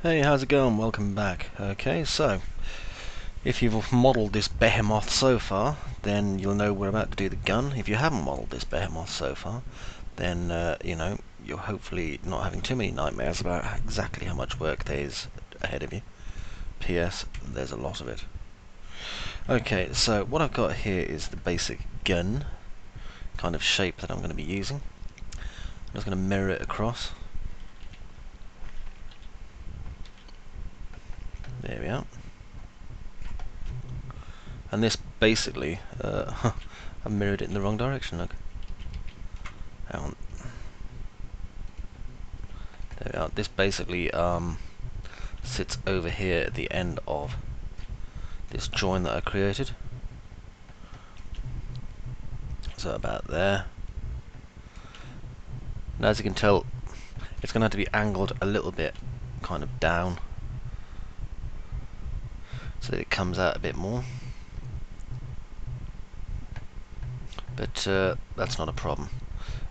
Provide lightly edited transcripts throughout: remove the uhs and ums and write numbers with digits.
Hey, how's it going? Welcome back. Okay, so if you've modelled this behemoth so far, then you'll know we're about to do the gun. If you haven't modelled this behemoth so far, then you're hopefully not having too many nightmares about exactly how much work there is ahead of you. P.S. There's a lot of it. Okay, so what I've got here is the basic gun kind of shape that I'm going to be using. I'm just going to mirror it across. There we are. And this basically, I've mirrored it in the wrong direction, look. Hang on. There we are. This basically sits over here at the end of this join that I created. So about there. And as you can tell, it's going to have to be angled a little bit kind of down so that it comes out a bit more. But that's not a problem.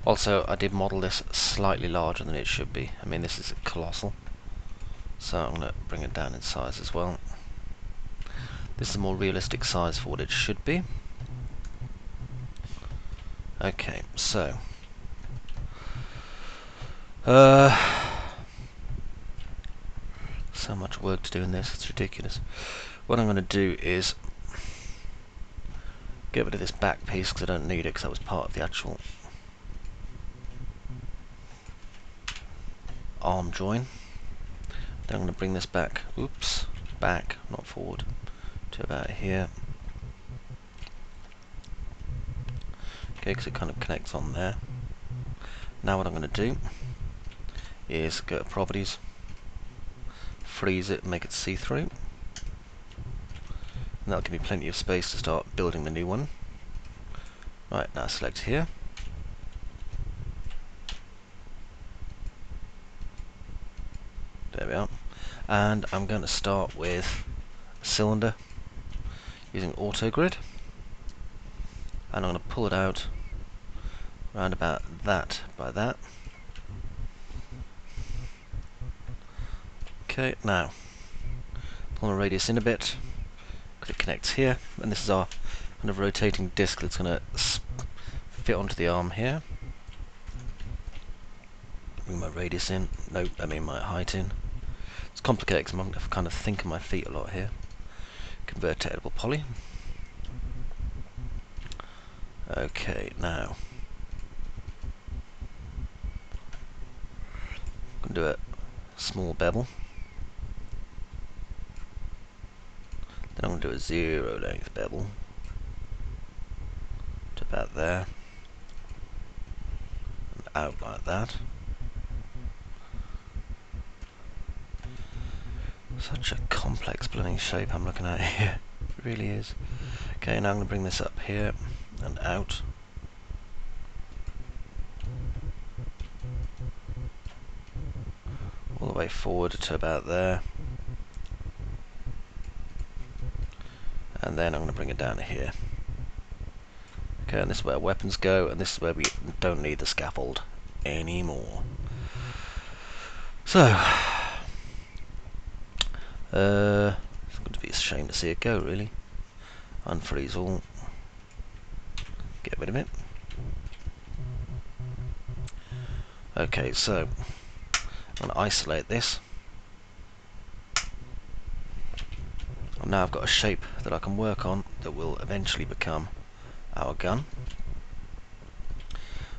Also, I did model this slightly larger than it should be. I mean, this is colossal. So I'm going to bring it down in size as well. This is a more realistic size for what it should be. Okay, so so much work to do in this, it's ridiculous. What I'm going to do is get rid of this back piece because I don't need it, because that was part of the actual arm join. Then I'm going to bring this back, back, not forward, to about here. Okay, because it kind of connects on there. Now what I'm going to do is go to properties, freeze it and make it see-through. And that'll give me plenty of space to start building the new one. Right, now select here. There we are. And I'm going to start with a cylinder using auto grid. And I'm going to pull it out around about that by that. Okay, now pull the radius in a bit because it connects here, and this is our kind of rotating disc that's going to fit onto the arm here. Bring my radius in. Nope, I mean my height in. It's complicated because I'm kind of thinking my feet a lot here. Convert to editable poly. Okay, now I'm going to do a small bevel. Then I'm going to do a 0 length bevel to about there, and out like that. Such a complex blooming shape I'm looking at here. It really is. Okay, now I'm going to bring this up here and out. All the way forward to about there. And then I'm going to bring it down to here. Okay, and this is where weapons go, and this is where we don't need the scaffold anymore. So, it's going to be a shame to see it go, really. Unfreeze all. Get rid of it. Okay, so I'm going to isolate this. And now I've got a shape that I can work on that will eventually become our gun.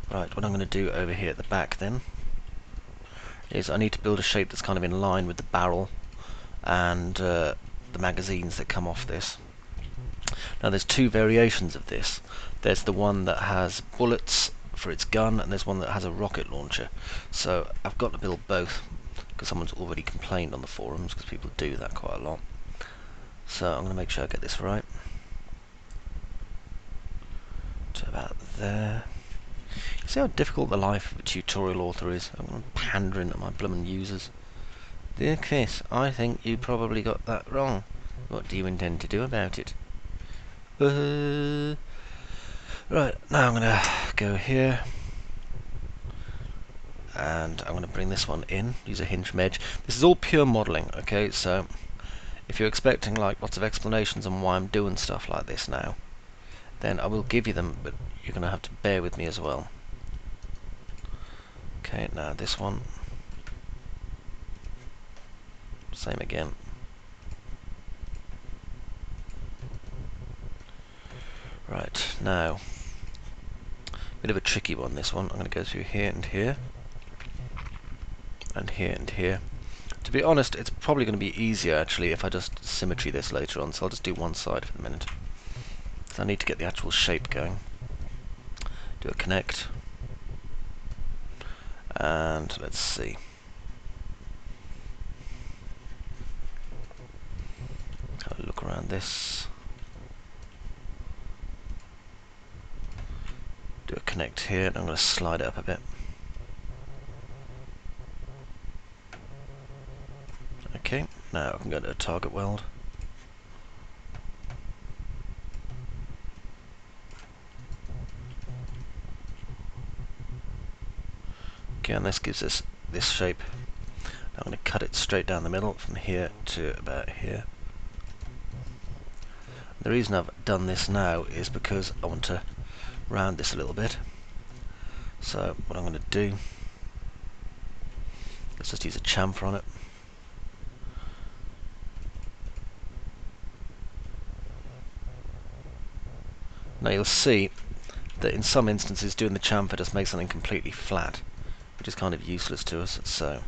Right, what I'm going to do over here at the back then is I need to build a shape that's kind of in line with the barrel and the magazines that come off this. Now there's two variations of this. There's the one that has bullets for its gun, and there's one that has a rocket launcher. So I've got to build both because someone's already complained on the forums, because people do that quite a lot. So I'm going to make sure I get this right. To about there. You see how difficult the life of a tutorial author is? I'm pandering to my bloomin' users. Dear Chris, I think you probably got that wrong. What do you intend to do about it? Right, now I'm going to go here and I'm going to bring this one in, use a hinge edge. This is all pure modelling, okay, so if you're expecting like lots of explanations on why I'm doing stuff like this now, then I will give you them, but you're going to have to bear with me as well. Okay, now this one, same again. Right, now, bit of a tricky one this one. I'm going to go through here and here, and here and here. To be honest, it's probably going to be easier actually if I just symmetry this later on, so I'll just do one side for the minute. So I need to get the actual shape going. Do a connect, and let's see. Have a look around this. Do a connect here, and I'm going to slide it up a bit. Okay, now I can go to a target weld. Okay, and this gives us this shape. Now I'm going to cut it straight down the middle from here to about here. The reason I've done this now is because I want to round this a little bit. So what I'm going to do, let's just use a chamfer on it. Now you'll see that in some instances doing the chamfer just makes something completely flat, which is kind of useless to us, so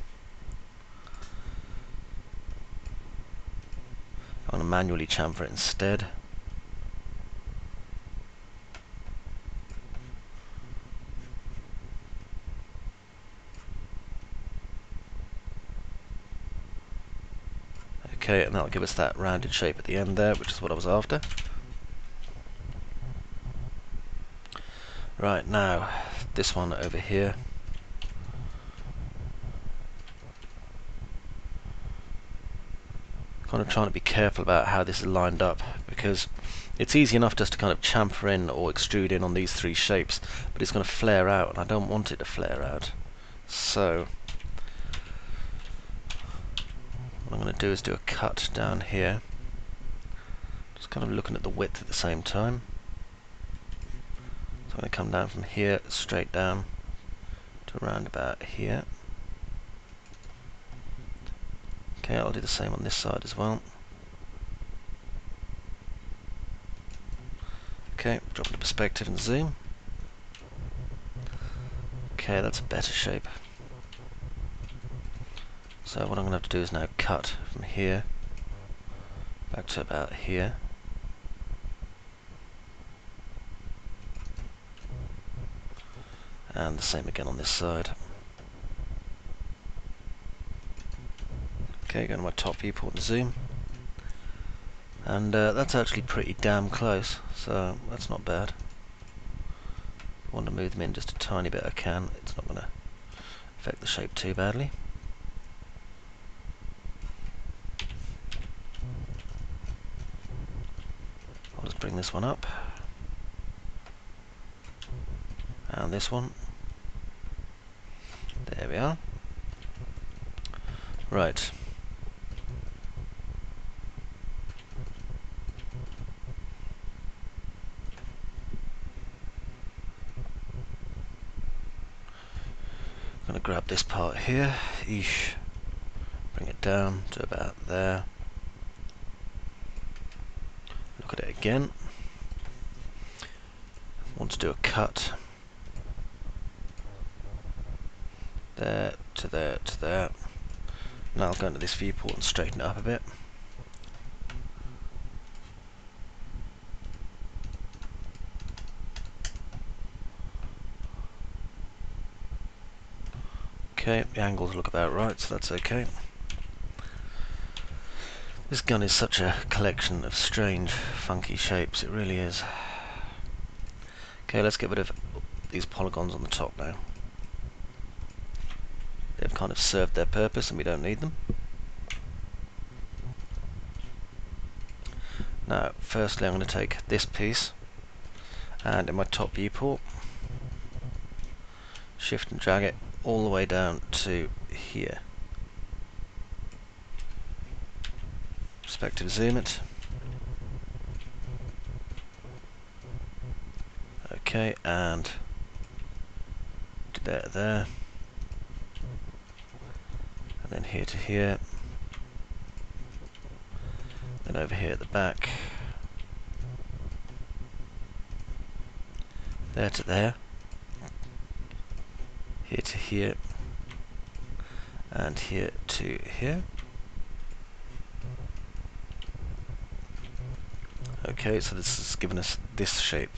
I'm going to manually chamfer it instead. Okay, and that'll give us that rounded shape at the end there, which is what I was after. Right, now, this one over here. Kind of trying to be careful about how this is lined up, because it's easy enough just to kind of chamfer in or extrude in on these three shapes, but it's going to flare out, and I don't want it to flare out. So what I'm going to do is do a cut down here, just kind of looking at the width at the same time. So I'm going to come down from here straight down to around about here. Okay, I'll do the same on this side as well. Okay, drop into perspective and zoom. Okay, that's a better shape. So what I'm going to have to do is now cut from here back to about here. And the same again on this side. Okay, go to my top viewport and zoom. And that's actually pretty damn close, so that's not bad. If I want to move them in just a tiny bit, I can. It's not going to affect the shape too badly. I'll just bring this one up. And this one. There we are. Right. I'm going to grab this part here, bring it down to about there. Look at it again. Want to do a cut. There to there to there. Now I'll go into this viewport and straighten it up a bit. Okay, the angles look about right, so that's okay. This gun is such a collection of strange, funky shapes, it really is. Okay, let's get rid of these polygons on the top now. They've kind of served their purpose and we don't need them. Now, firstly I'm going to take this piece and in my top viewport, shift and drag it all the way down to here. Perspective zoom it. Okay, and to there, and then here to here, then over here at the back, there to there, here to here, and here to here. Okay, so this has given us this shape.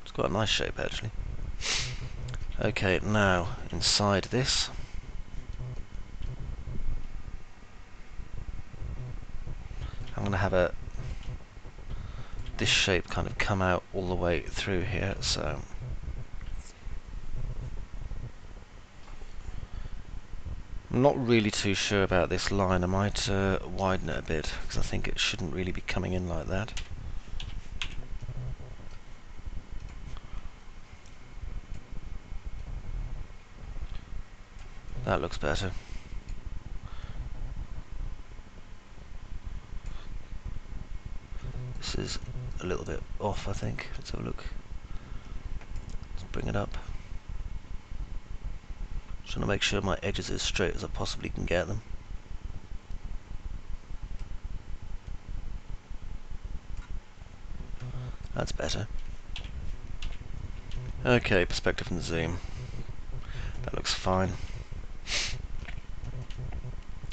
It's quite a nice shape actually. Okay, now inside this, I'm going to have this shape kind of come out all the way through here, so I'm not really too sure about this line. I might widen it a bit, because I think it shouldn't really be coming in like that. That looks better. This is a little bit off, I think. Let's have a look. Let's bring it up. Just trying to make sure my edges are as straight as I possibly can get them. That's better. Okay, perspective and zoom. That looks fine.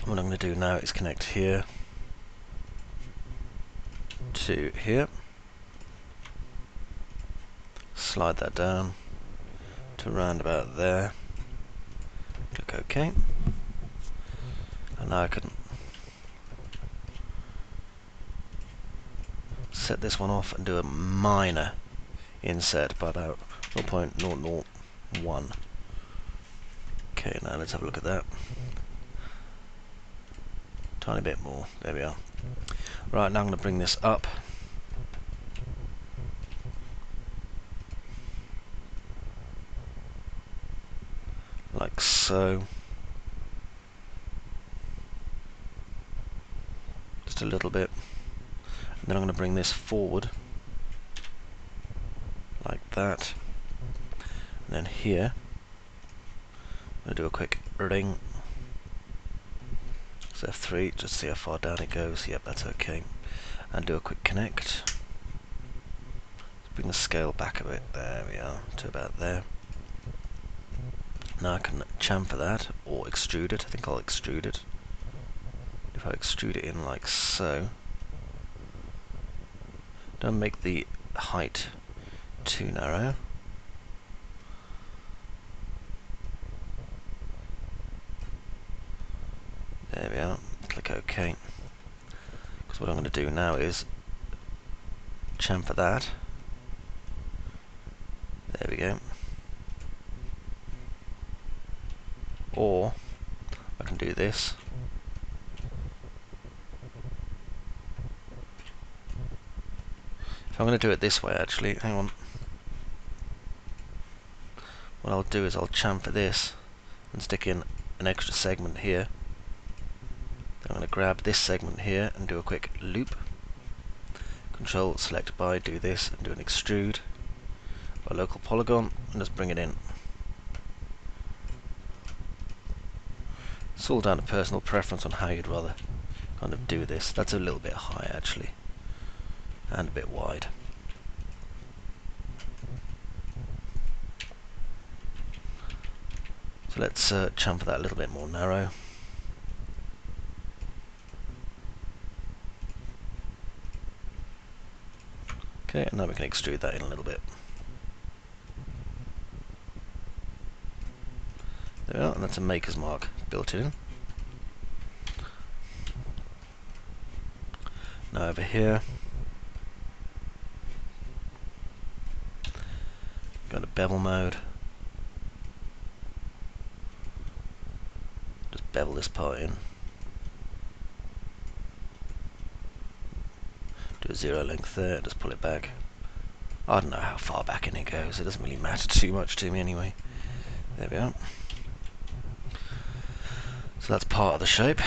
What I'm going to do now is connect here to here. Slide that down to around about there. Click OK. And now I can set this one off and do a minor inset by about 0.001. Okay, now let's have a look at that. Tiny bit more. There we are. Right, now I'm going to bring this up. Like so. Just a little bit. And then I'm going to bring this forward. Like that. And then here, I'm going to do a quick ring. So F3, just see how far down it goes. Yep, that's okay. And do a quick connect. Let's bring the scale back a bit. There we are, to about there. Now I can chamfer that, or extrude it. I think I'll extrude it. If I extrude it in like so. Don't make the height too narrow. There we are. Click OK. Because what I'm going to do now is chamfer that. There we go. Or I can do this. If I'm going to do it this way, actually, hang on. What I'll do is I'll chamfer this and stick in an extra segment here. Then I'm going to grab this segment here and do a quick loop. Control, select by, do this, and do an extrude by local polygon, and just bring it in. It's all down to personal preference on how you'd rather kind of do this. That's a little bit high actually, and a bit wide. So let's chamfer that a little bit more narrow. Okay, and now we can extrude that in a little bit. There we are, and that's a maker's mark built in. Now over here, go to bevel mode. Just bevel this part in. Do a zero length there, just pull it back. I don't know how far back in it goes, it doesn't really matter too much to me anyway. There we are. So that's part of the shape.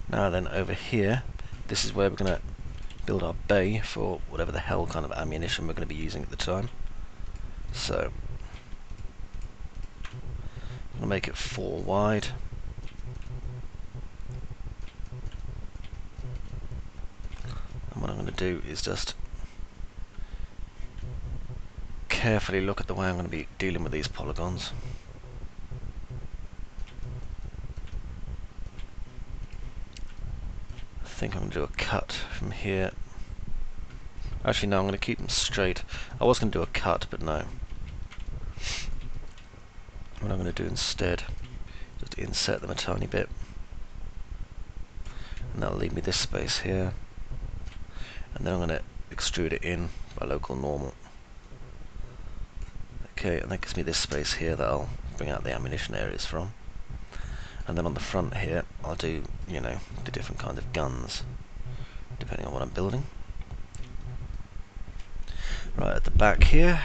Now then, over here, this is where we're going to build our bay for whatever the hell kind of ammunition we're going to be using at the time. So, I'm going to make it 4 wide. And what I'm going to do is just carefully look at the way I'm going to be dealing with these polygons. I think I'm going to do a cut from here. Actually no, I'm going to keep them straight. I was going to do a cut, but no. What I'm going to do instead, just inset them a tiny bit. And that'll leave me this space here. And then I'm going to extrude it in by local normal. Okay, and that gives me this space here that I'll bring out the ammunition areas from. And then on the front here, I'll do, you know, the different kinds of guns, depending on what I'm building. Right, at the back here,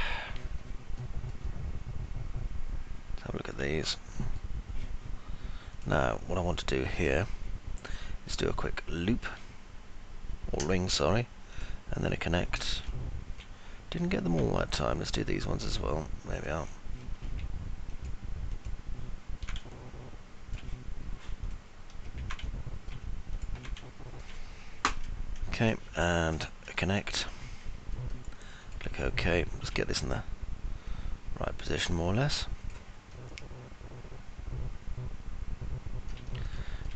let's have a look at these. Now, what I want to do here is do a quick loop, or ring, sorry, and then a connect. Didn't get them all that time, let's do these ones as well. There we are. Okay, and a connect. Click OK, let's get this in the right position more or less.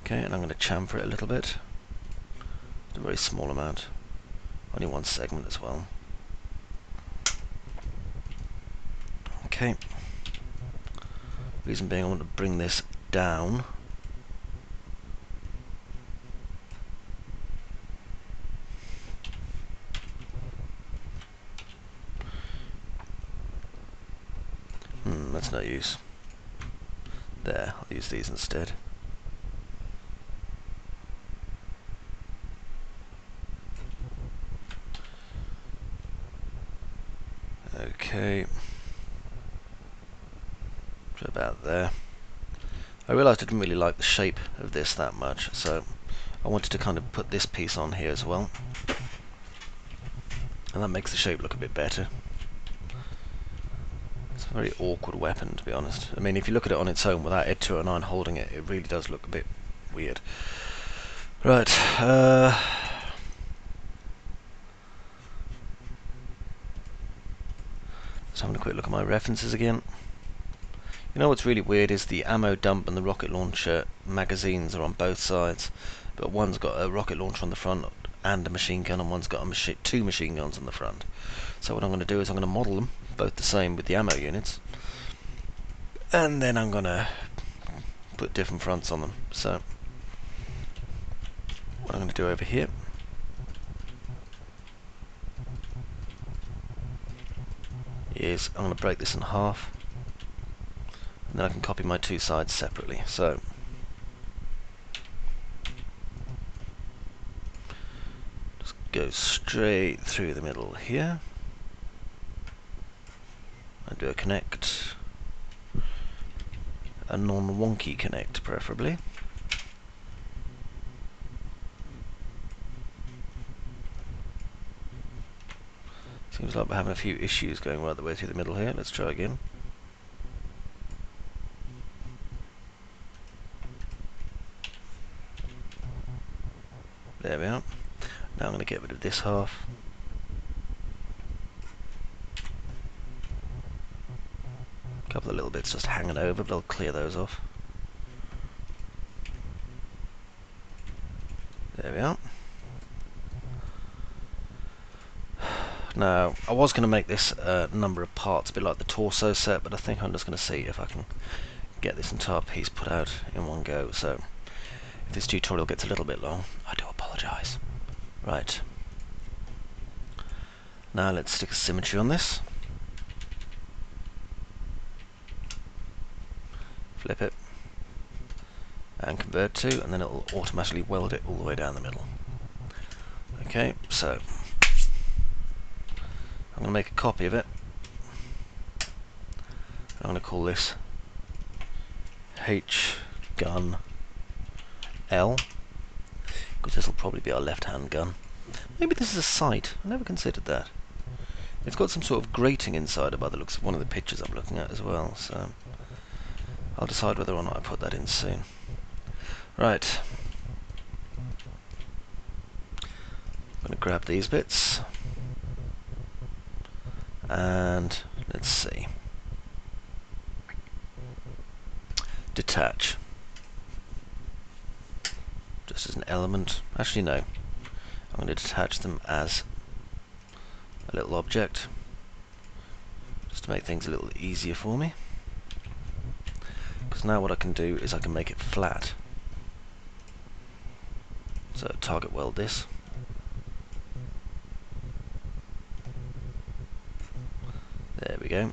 Okay, and I'm going to chamfer it a little bit. Just a very small amount. Only one segment as well. Okay. Reason being I want to bring this down. That's no use. There, I'll use these instead. Okay. So about there. I realised I didn't really like the shape of this that much, so I wanted to kind of put this piece on here as well. And that makes the shape look a bit better. It's a very awkward weapon, to be honest. I mean, if you look at it on its own without Ed 209 holding it, it really does look a bit weird. Right, just having a quick look at my references again. You know what's really weird is the ammo dump and the rocket launcher magazines are on both sides, but one's got a rocket launcher on the front and a machine gun, and one's got two machine guns on the front. So what I'm going to do is I'm going to model them both the same with the ammo units, and then I'm going to put different fronts on them. So what I'm going to do over here is I'm going to break this in half, and then I can copy my two sides separately. So just go straight through the middle here and do a connect, a non-wonky connect preferably. Seems like we're having a few issues going right the way through the middle here. Let's try again. There we are. Now I'm going to get rid of this half. A couple of little bits just hanging over, but I'll clear those off. There we are. Now, I was going to make this number of parts, a bit like the torso set, but I think I'm just going to see if I can get this entire piece put out in one go. So, if this tutorial gets a little bit long, I do apologise. Right. Now let's stick a symmetry on this. Flip it. And convert to, and then it will automatically weld it all the way down the middle. Okay, so I'm going to make a copy of it. I'm going to call this H gun L, because this will probably be our left-hand gun. Maybe this is a sight. I never considered that. It's got some sort of grating inside it by the looks of one of the pictures I'm looking at as well, so I'll decide whether or not I put that in soon. Right. I'm going to grab these bits, and let's see. Detach. Just as an element. Actually, no. I'm going to detach them as a little object, just to make things a little easier for me. Because now what I can do is I can make it flat. So target weld this. There we go.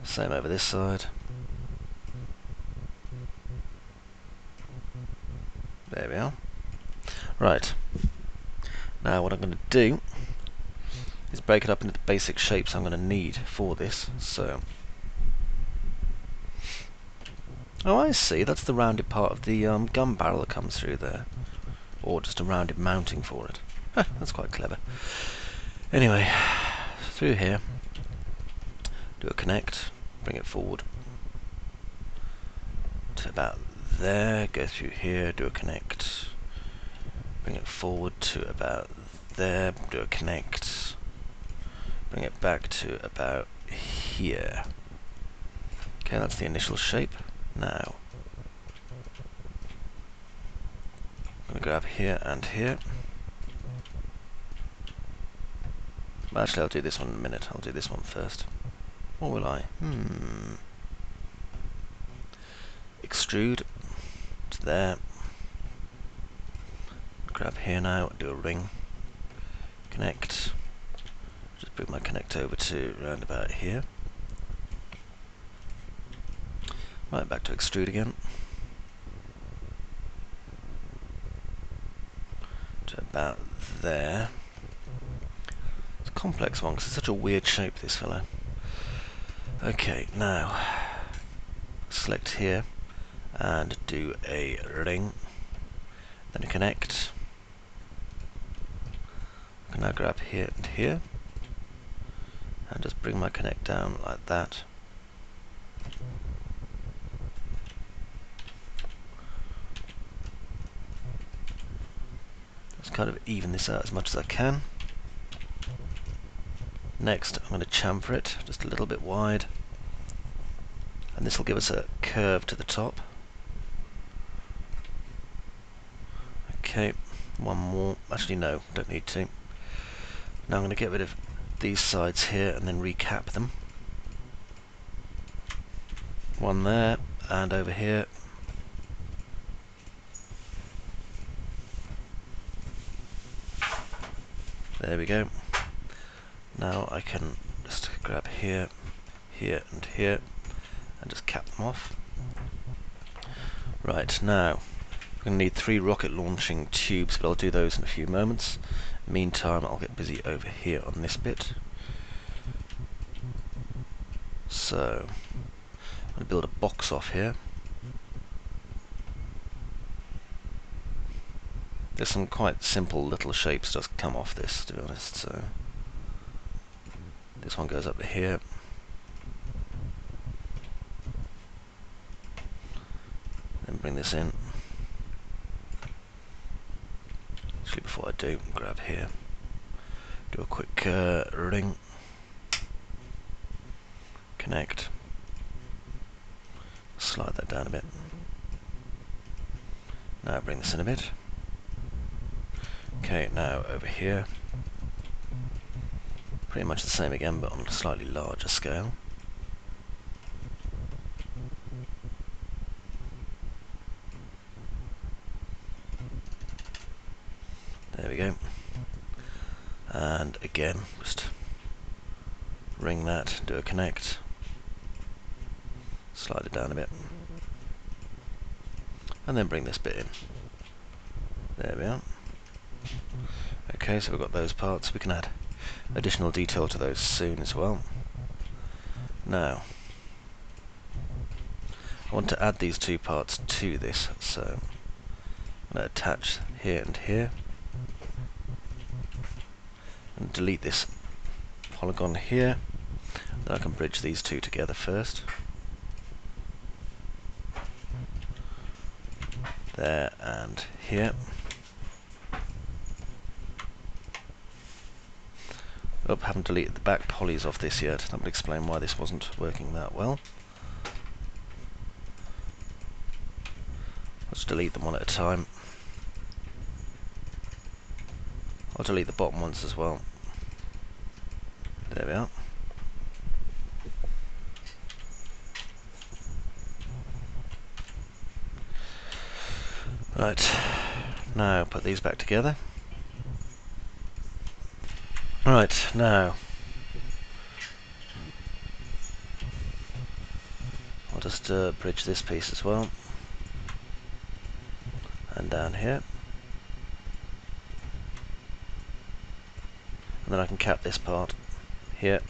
Same over this side. There we are. Right. Now what I'm going to do is break it up into the basic shapes I'm going to need for this. So, oh, I see. That's the rounded part of the gun barrel that comes through there, or just a rounded mounting for it. That's quite clever. Anyway, through here, do a connect, bring it forward to about there. Go through here, do a connect, bring it forward to about there, do a connect, bring it back to about here. Okay, that's the initial shape. Now, I'm going to grab here and here. Well, actually, I'll do this one in a minute. I'll do this one first. Or will I? Extrude to there. Grab here now, do a ring. Connect. Just bring my connect over to around about here. Right, back to extrude again. To about there. It's a complex one because it's such a weird shape, this fellow. Okay, now select here and do a ring, then a connect. I can now grab here and here and just bring my connect down like that. Just kind of even this out as much as I can. Next, I'm going to chamfer it just a little bit wide, and this will give us a curve to the top. Okay, one more. Actually, no, don't need to. Now I'm going to get rid of these sides here and then recap them. One there, and over here. There we go. Now I can just grab here, here and here and just cap them off. Right, now we're going to need 3 rocket launching tubes, but I'll do those in a few moments. Meantime, I'll get busy over here on this bit. So I'm going to build a box off here. There's some quite simple little shapes just come off this, to be honest. So this one goes up to here. Then bring this in. Actually, before I do, grab here. Do a quick ring. Connect. Slide that down a bit. Now bring this in a bit. Okay, now over here. Pretty much the same again, but on a slightly larger scale. There we go. And again, just ring that, do a connect. Slide it down a bit. And then bring this bit in. There we are. Okay, so we've got those parts. We can add additional detail to those soon as well. Now, I want to add these two parts to this, so I'm going to attach here and here, and delete this polygon here. Then I can bridge these two together first. There and here. Oh, haven't deleted the back polys off this yet. That would explain why this wasn't working that well. Let's delete them one at a time. I'll delete the bottom ones as well. There we are. Right, now put these back together. Right, now I'll just bridge this piece as well, and down here, and then I can cap this part here,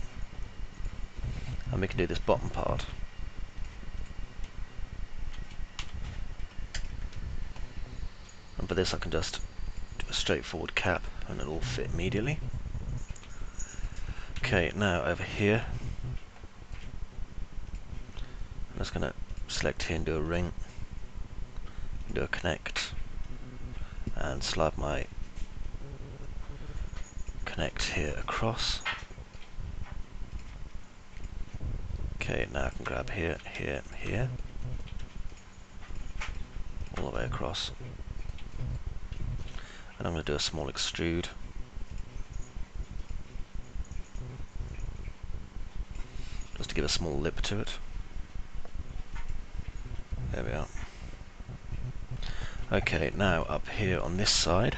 and we can do this bottom part. And for this I can just do a straightforward cap and it'll fit immediately. Okay, now over here, I'm just going to select here and do a ring, do a connect, and slide my connect here across. Okay, now I can grab here, here, here, all the way across. And I'm going to do a small extrude. Just to give a small lip to it. There we are. Okay, now up here on this side,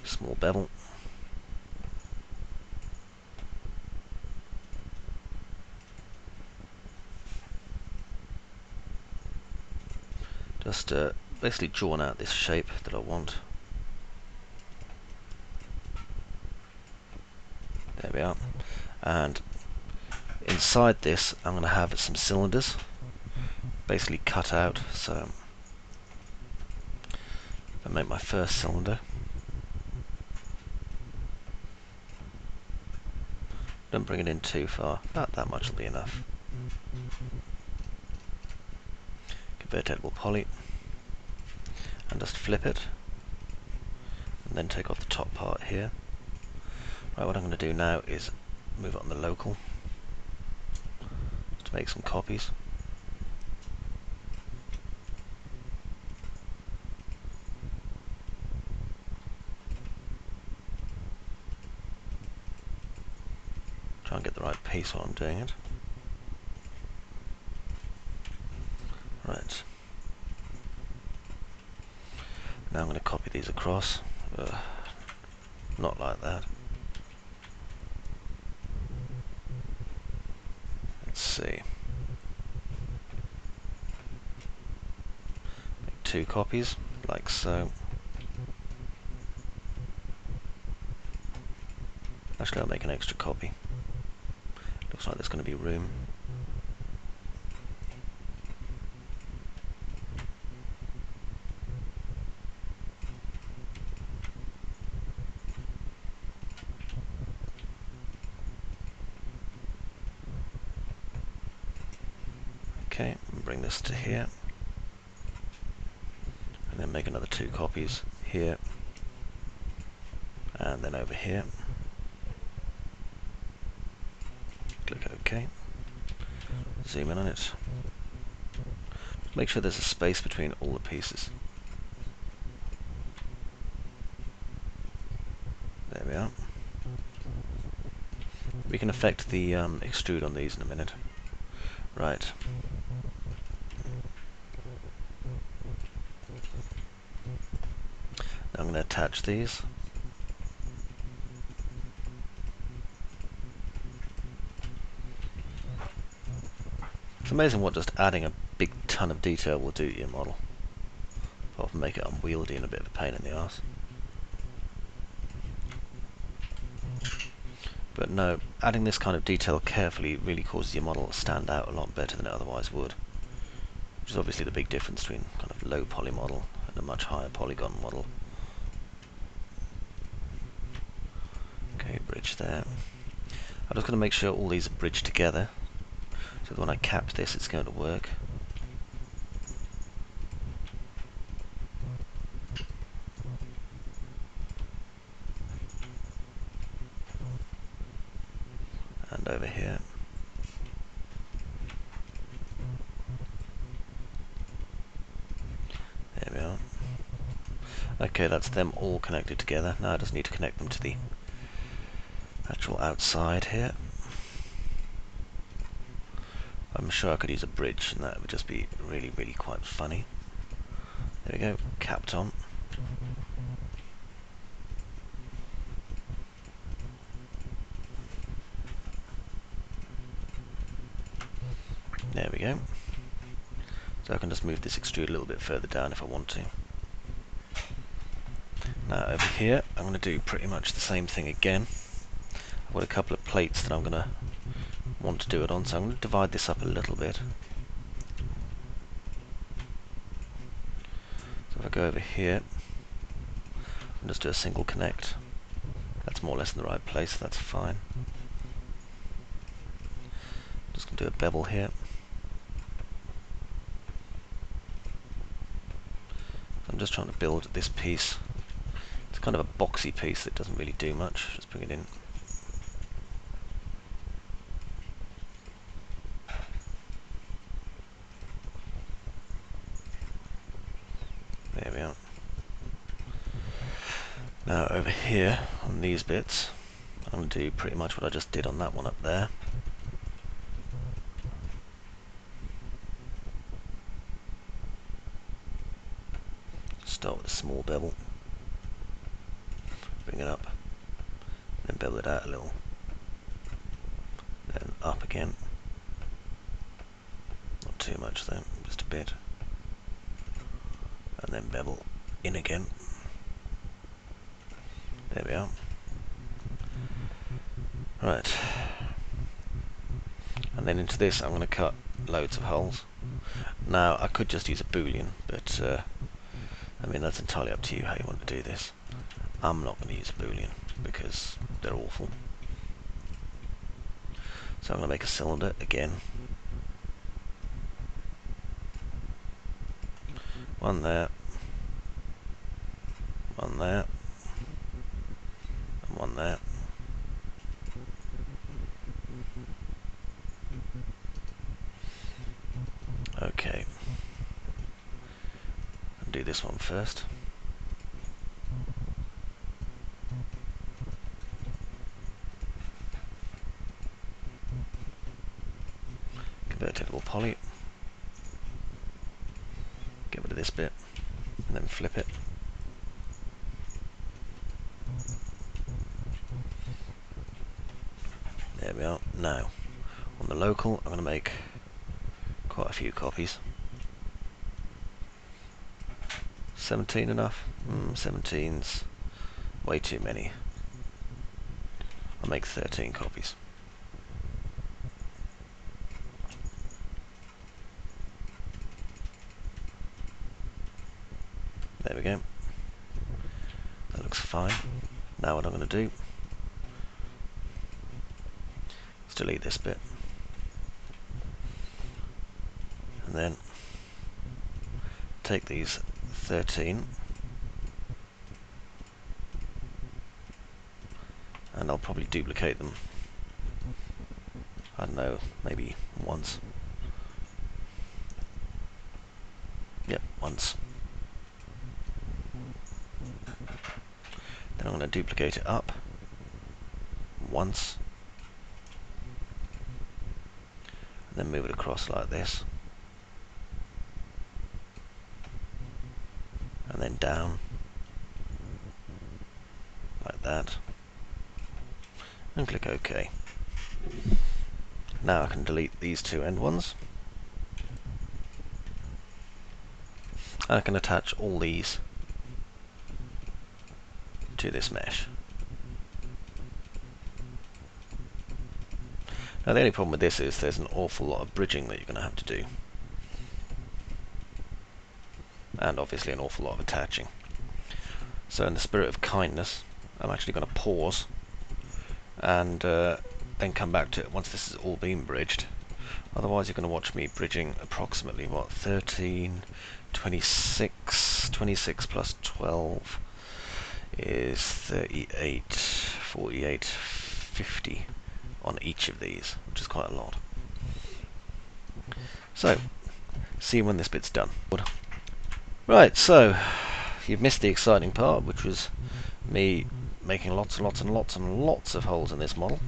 small bevel. Just basically drawn out this shape that I want. There we are. And inside this I'm going to have some cylinders basically cut out. So if I make my first cylinder, don't bring it in too far, about that much will be enough. Convert editable poly, and just flip it, and then take off the top part here. Right, what I'm going to do now is move it on the local, just to make some copies. Try and get the right piece while I'm doing it. Right. Now I'm going to copy these across. Not like that. Let's see. Make 2 copies, like so. Actually, I'll make an extra copy. Looks like there's going to be room. Okay, bring this to here, and then make another 2 copies here, and then over here. Click OK. Zoom in on it. Make sure there's a space between all the pieces. There we are. We can affect the extrude on these in a minute. Right. Now I'm going to attach these. It's amazing what just adding a big ton of detail will do to your model. Apart from make it unwieldy and a bit of a pain in the arse. But no, adding this kind of detail carefully really causes your model to stand out a lot better than it otherwise would. Which is obviously the big difference between kind of low poly model and a much higher polygon model. Okay, bridge there. I'm just going to make sure all these are bridged together, so that when I cap this it's going to work. And over here. There we are. Okay, that's them all connected together. Now I just need to connect them to the actual outside here. I'm sure I could use a bridge and that would just be really, really quite funny. There we go, capped on. There we go. So I can just move this extrude a little bit further down if I want to. Now over here, I'm going to do pretty much the same thing again. I've got a couple of plates that I'm going to want to do it on, so I'm going to divide this up a little bit. So if I go over here, and just do a single connect, that's more or less in the right place, that's fine. Just going to do a bevel here. I'm just trying to build this piece. It's kind of a boxy piece that doesn't really do much. Just bring it in. There we are. Now over here on these bits, I'm going to do pretty much what I just did on that one up there. Start with a small bevel. Bring it up. Then bevel it out a little. Then up again. Not too much though, just a bit. And then bevel in again. There we are. Right. And then into this I'm going to cut loads of holes. Now I could just use a boolean, but I mean that's entirely up to you how you want to do this. I'm not going to use a boolean because they're awful. So I'm going to make a cylinder again. One there. One there. And one there. Okay. I'll do this one first. Convertible poly. Get rid of this bit. And then flip it. There we are. Now, on the local, I'm going to make quite a few copies. 17 enough? 17's way too many. I'll make 13 copies. There we go. That looks fine. Now what I'm going to do is delete this bit. And then take these 13 and I'll probably duplicate them, I don't know, maybe once. Yep, once. Then I'm going to duplicate it up once and then move it across like this and then down like that and click OK. Now I can delete these two end ones and I can attach all these to this mesh. Now the only problem with this is there's an awful lot of bridging that you're going to have to do. And obviously an awful lot of attaching. So in the spirit of kindness, I'm actually going to pause and then come back to it once this has all been bridged. Otherwise you're going to watch me bridging approximately, what, 13, 26, 26 plus 12 is 38, 48, 50 on each of these, which is quite a lot. So, see when this bit's done. Right, so you've missed the exciting part, which was me making lots and lots and lots and lots of holes in this model.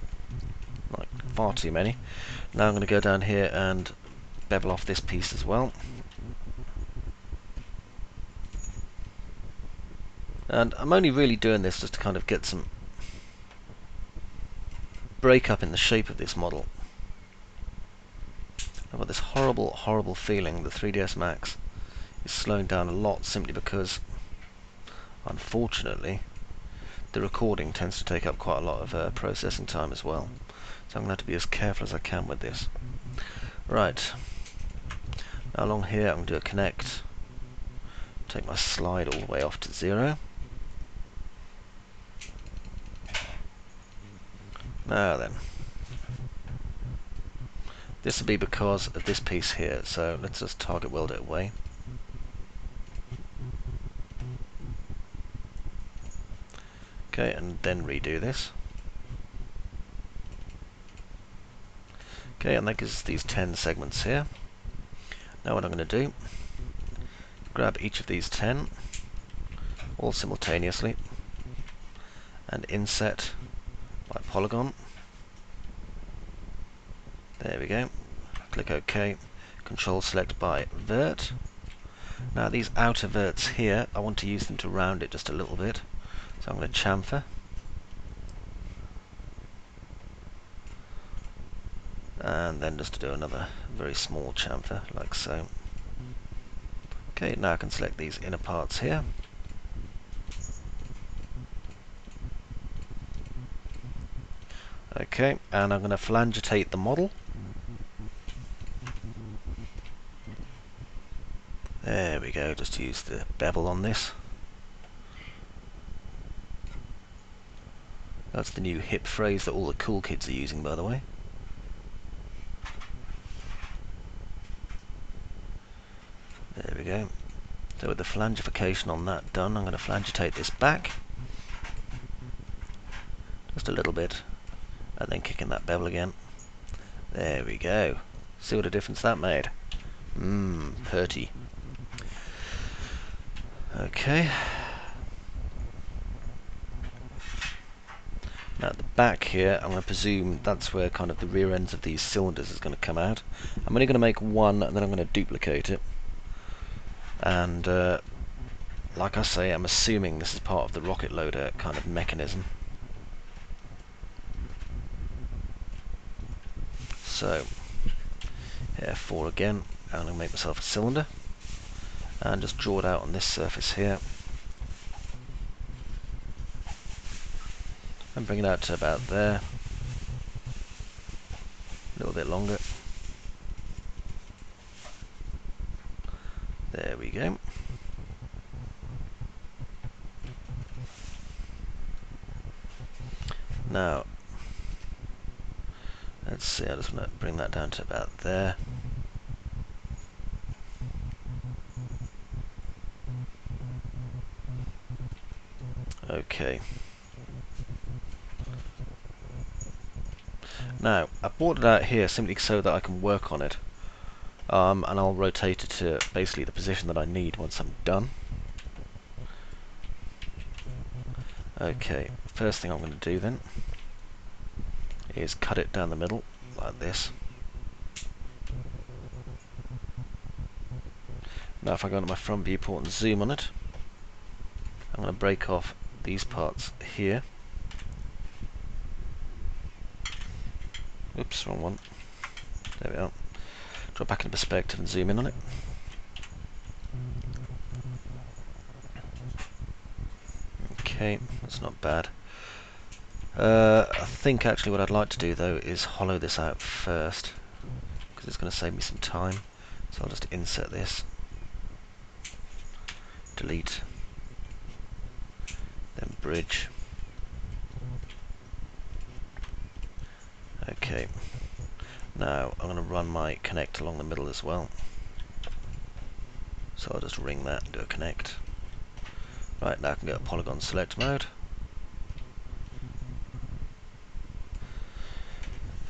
Like, far too many. Now I'm going to go down here and bevel off this piece as well. And I'm only really doing this just to kind of get some break up in the shape of this model. I've got this horrible, horrible feeling the 3dsmax is slowing down a lot simply because, unfortunately, the recording tends to take up quite a lot of processing time as well. So I'm going to have to be as careful as I can with this. Right. Now along here I'm going to do a connect. Take my slide all the way off to 0. Now then. This will be because of this piece here, so let's just target weld it away. Okay, and then redo this. Okay, and that gives us these 10 segments here. Now what I'm going to do, grab each of these 10, all simultaneously, and inset by polygon. There we go. Click OK. Control select by vert. Now these outer verts here, I want to use them to round it just a little bit. So I'm going to chamfer. And then just to do another very small chamfer, like so. Okay, now I can select these inner parts here. Okay, and I'm going to phalangitate the model. There we go, just use the bevel on this. That's the new hip phrase that all the cool kids are using, by the way. There we go. So with the phalangification on that done, I'm going to phalangitate this back. Just a little bit. And then kick in that bevel again. There we go. See what a difference that made? Purty. Okay. Now at the back here, I'm going to presume that's where kind of the rear ends of these cylinders is going to come out. I'm only going to make one, and then I'm going to duplicate it. And like I say, I'm assuming this is part of the rocket loader kind of mechanism. So, here 4 again, I'm going to make myself a cylinder, and just draw it out on this surface here. And bring it out to about there. A little bit longer. There we go. Now, let's see, I just want to bring that down to about there. Okay. Now, I brought it out here simply so that I can work on it. And I'll rotate it to basically the position that I need once I'm done. Okay, first thing I'm going to do then is cut it down the middle, like this. Now if I go into my front viewport and zoom on it, I'm going to break off these parts here. Oops, wrong one. There we are. Drop back into perspective and zoom in on it. Okay, that's not bad. I think actually what I'd like to do though is hollow this out first, because it's going to save me some time. So I'll just insert this, delete, then bridge. Okay, now I'm going to run my connect along the middle as well. So I'll just ring that and do a connect. Right, now I can go to polygon select mode.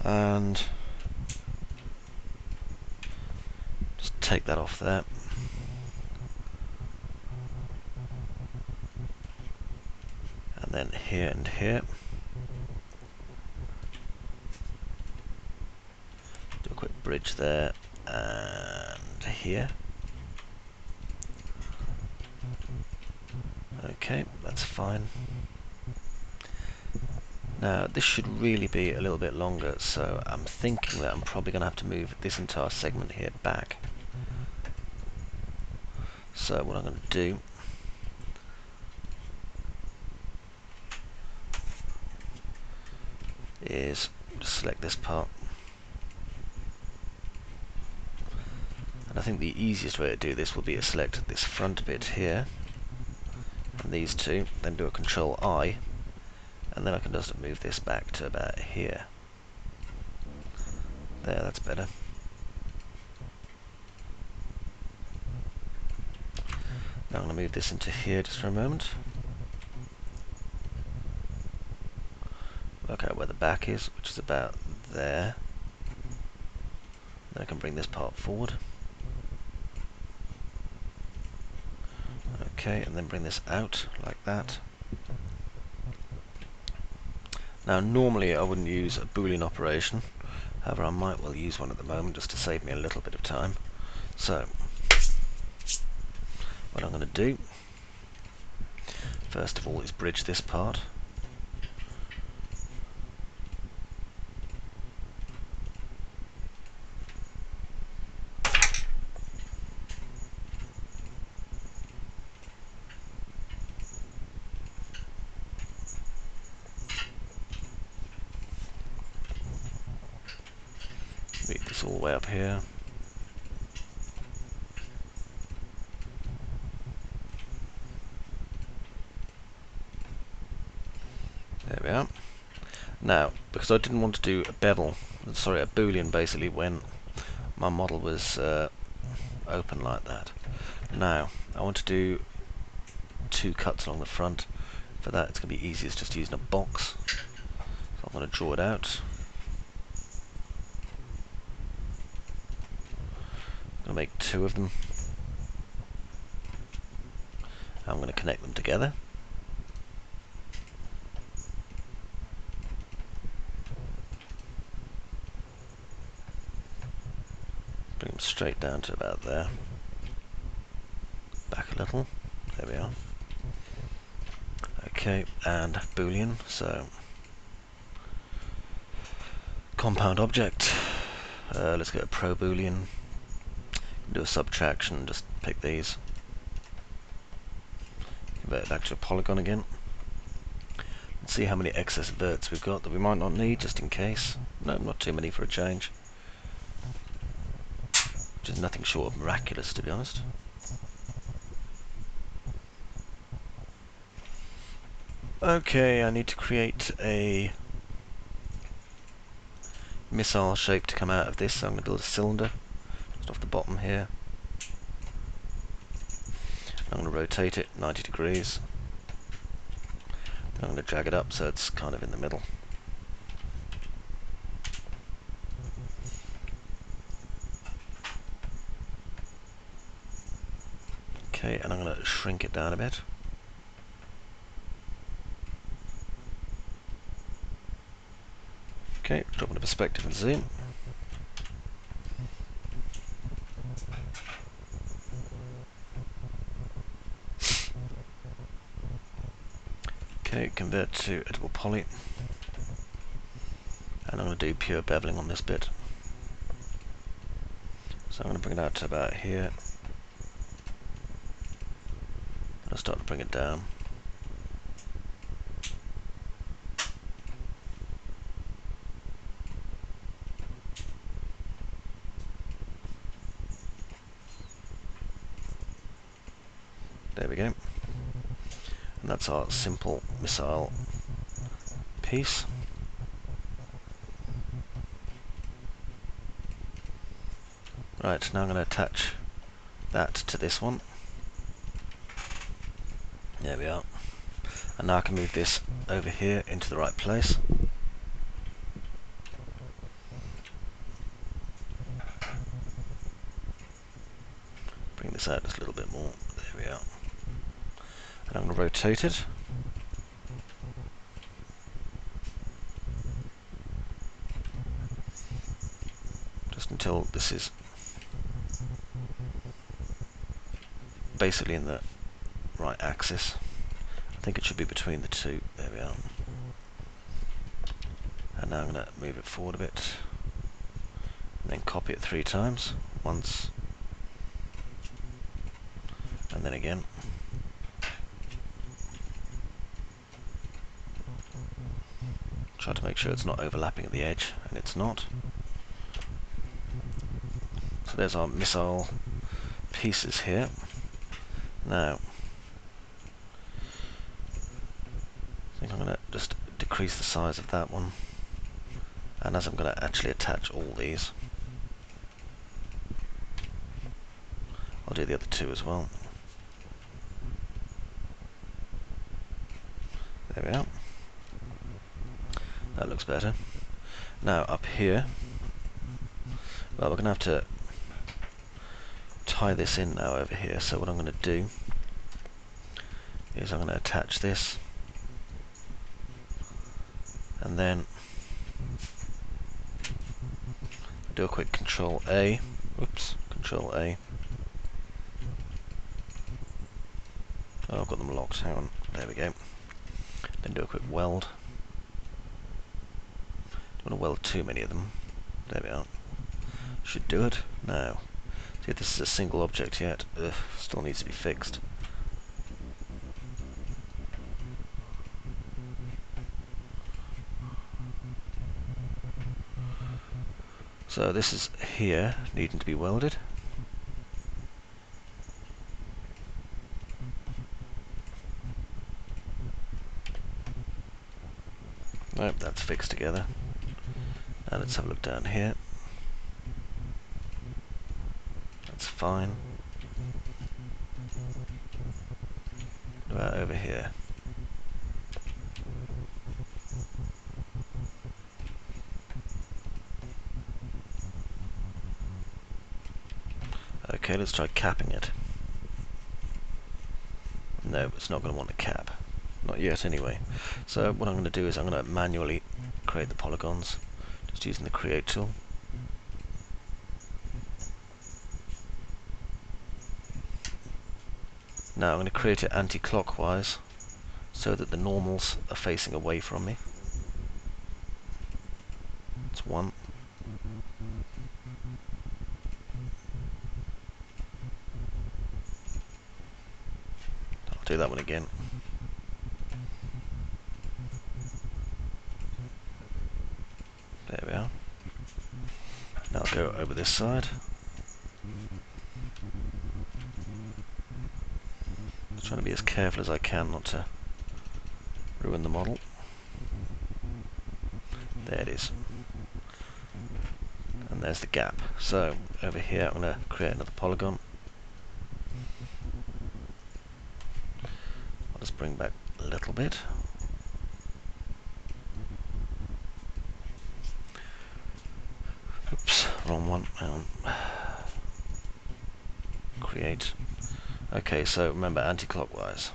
And just take that off there. And then here and here. Do a quick bridge there and here. Okay, that's fine. Now this should really be a little bit longer, so I'm thinking that I'm probably going to have to move this entire segment here back. So what I'm going to do is select this part. And I think the easiest way to do this will be to select this front bit here, and these two, then do a Control I, and then I can just move this back to about here. There, that's better. Now I'm going to move this into here just for a moment. Work out where the back is, which is about there. Then I can bring this part forward. Okay, and then bring this out like that. Now normally I wouldn't use a Boolean operation, however I might well use one at the moment just to save me a little bit of time. So what I'm going to do first of all is bridge this part. Move this all the way up here. There we are. Now, because I didn't want to do a Boolean basically when my model was open like that. Now, I want to do two cuts along the front. For that it's going to be easiest just using a box. So I'm going to draw it out. I'm going to make two of them. I'm going to connect them together. Bring them straight down to about there. Back a little. There we are. Okay, and Boolean, so compound object. Let's go to pro Boolean. Do a subtraction, just pick these. Convert it back to a polygon again. Let's see how many excess verts we've got that we might not need, just in case. No, not too many for a change. Which is nothing short of miraculous, to be honest. Okay, I need to create a missile shape to come out of this, so I'm going to build a cylinder just off the bottom here. I'm going to rotate it 90 degrees. I'm going to drag it up so it's kind of in the middle. Okay, and I'm going to shrink it down a bit. Okay, drop into perspective and zoom. Okay, convert to editable poly. And I'm going to do pure beveling on this bit. So I'm going to bring it out to about here. I'll start to bring it down. There we go. And that's our simple missile piece. Right, now I'm going to attach that to this one. There we are. And now I can move this over here into the right place. Bring this out just a little bit more. There we are. And I'm going to rotate it. Just until this is basically in the right axis. I think it should be between the two. There we are. And now I'm going to move it forward a bit. And then copy it 3 times. Once. And then again. Try to make sure it's not overlapping at the edge, and it's not. So there's our missile pieces here. Now, I think I'm going to just decrease the size of that one. And as I'm going to actually attach all these, I'll do the other two as well. There we are. That looks better. Now up here, well, we're going to have to tie this in now over here. So what I'm going to do is I'm going to attach this, and then do a quick Control A. Oops, Control A. Oh, I've got them locked. Hang on. There we go. Then do a quick weld. Don't want to weld too many of them. There we are. Should do it. Now, see if this is a single object yet. Ugh, still needs to be fixed. So this is here, needing to be welded. Nope, that's fixed together. Now let's have a look down here. That's fine. What about over here? Okay, let's try capping it. No, it's not going to want a cap. Not yet, anyway. So what I'm going to do is I'm going to manually create the polygons, just using the Create tool. Now I'm going to create it anti-clockwise, so that the normals are facing away from me. That's one. I'll do that one again. There we are. Now I'll go over this side. Just trying to be as careful as I can not to ruin the model. There it is. And there's the gap. So over here I'm going to create another polygon. I'll just bring back a little bit. Oops, wrong one. Hang on. Create. Okay, so remember, anti-clockwise.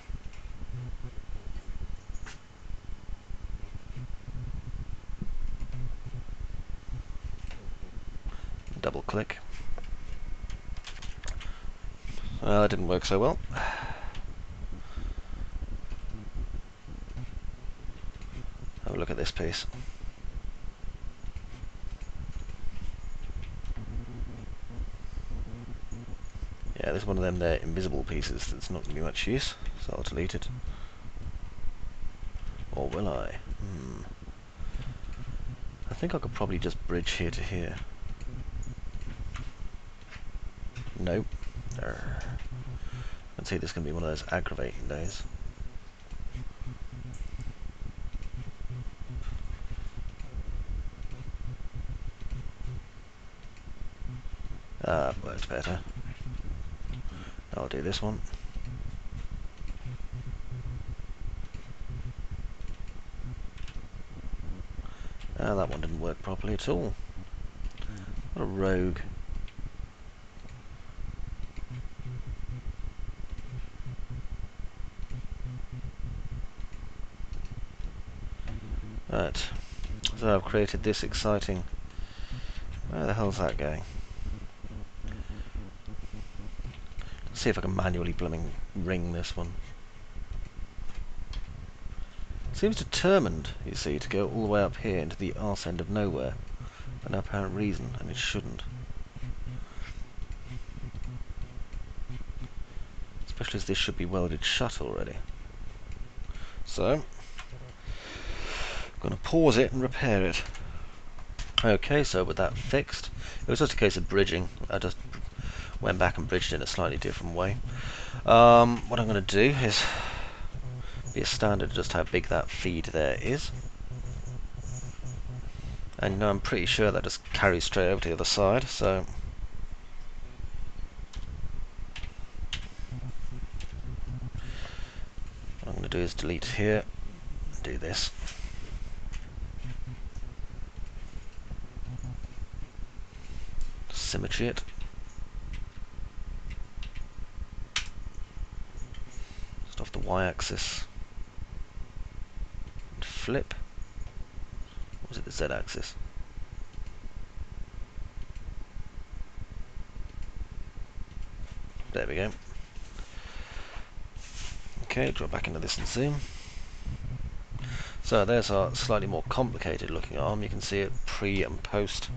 Double click. Well, that didn't work so well. Have a look at this piece. Yeah, there's one of them there invisible pieces that's not going to be much use, so I'll delete it. Or will I? I think I could probably just bridge here to here. Nope. can see this is going to be one of those aggravating days. Ah, works better. I'll do this one. Ah, that one didn't work properly at all. What a rogue. Right, so I've created this exciting... Where the hell's that going? Let's see if I can manually blooming ring this one. Seems determined, you see, to go all the way up here into the arse end of nowhere for no apparent reason, and it shouldn't. Especially as this should be welded shut already. So, I'm going to pause it and repair it. Okay, so with that fixed, it was just a case of bridging. I just went back and bridged in a slightly different way. What I'm going to do is be a standard just how big that feed there is. And I'm pretty sure that just carries straight over to the other side, so what I'm going to do is delete here, do this. Symmetry it. Just off the y-axis. And flip. Or was it the z-axis? There we go. Okay, drop back into this and zoom. So there's our slightly more complicated looking arm. You can see it pre and post.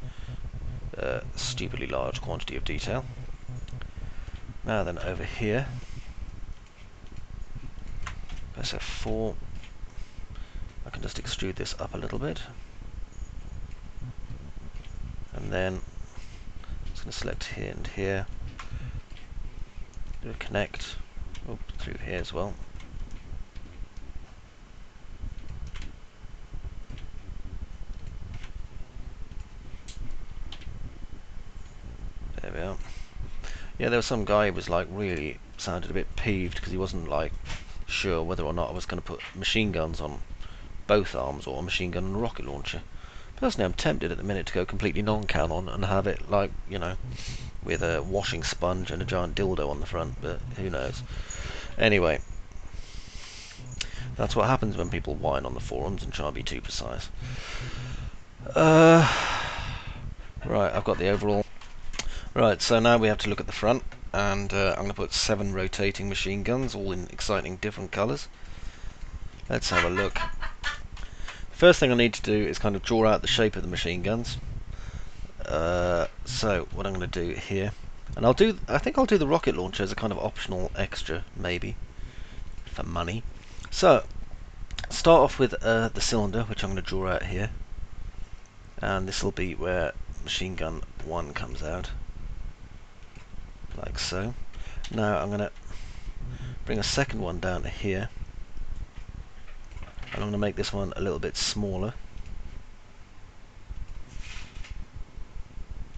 Stupidly large quantity of detail. Now then, over here, press F4. I can just extrude this up a little bit, and then I'm just going to select here and here. Do a connect through here as well. There we are. Yeah, there was some guy who was like really sounded a bit peeved because he wasn't like sure whether or not I was going to put machine guns on both arms or a machine gun and a rocket launcher. Personally, I'm tempted at the minute to go completely non-canon and have it like, you know, with a washing sponge and a giant dildo on the front, but who knows. Anyway, that's what happens when people whine on the forums and try and be too precise. Right, I've got the overall. Right, so now we have to look at the front, and I'm going to put 7 rotating machine guns, all in exciting different colours. Let's have a look. First thing I need to do is kind of draw out the shape of the machine guns. So what I'm going to do here, and I think I'll do the rocket launcher as a kind of optional extra, maybe, for money. So, start off with the cylinder, which I'm going to draw out here, and this will be where machine gun 1 comes out. Like so. Now I'm going to bring a second one down to here, and I'm going to make this one a little bit smaller.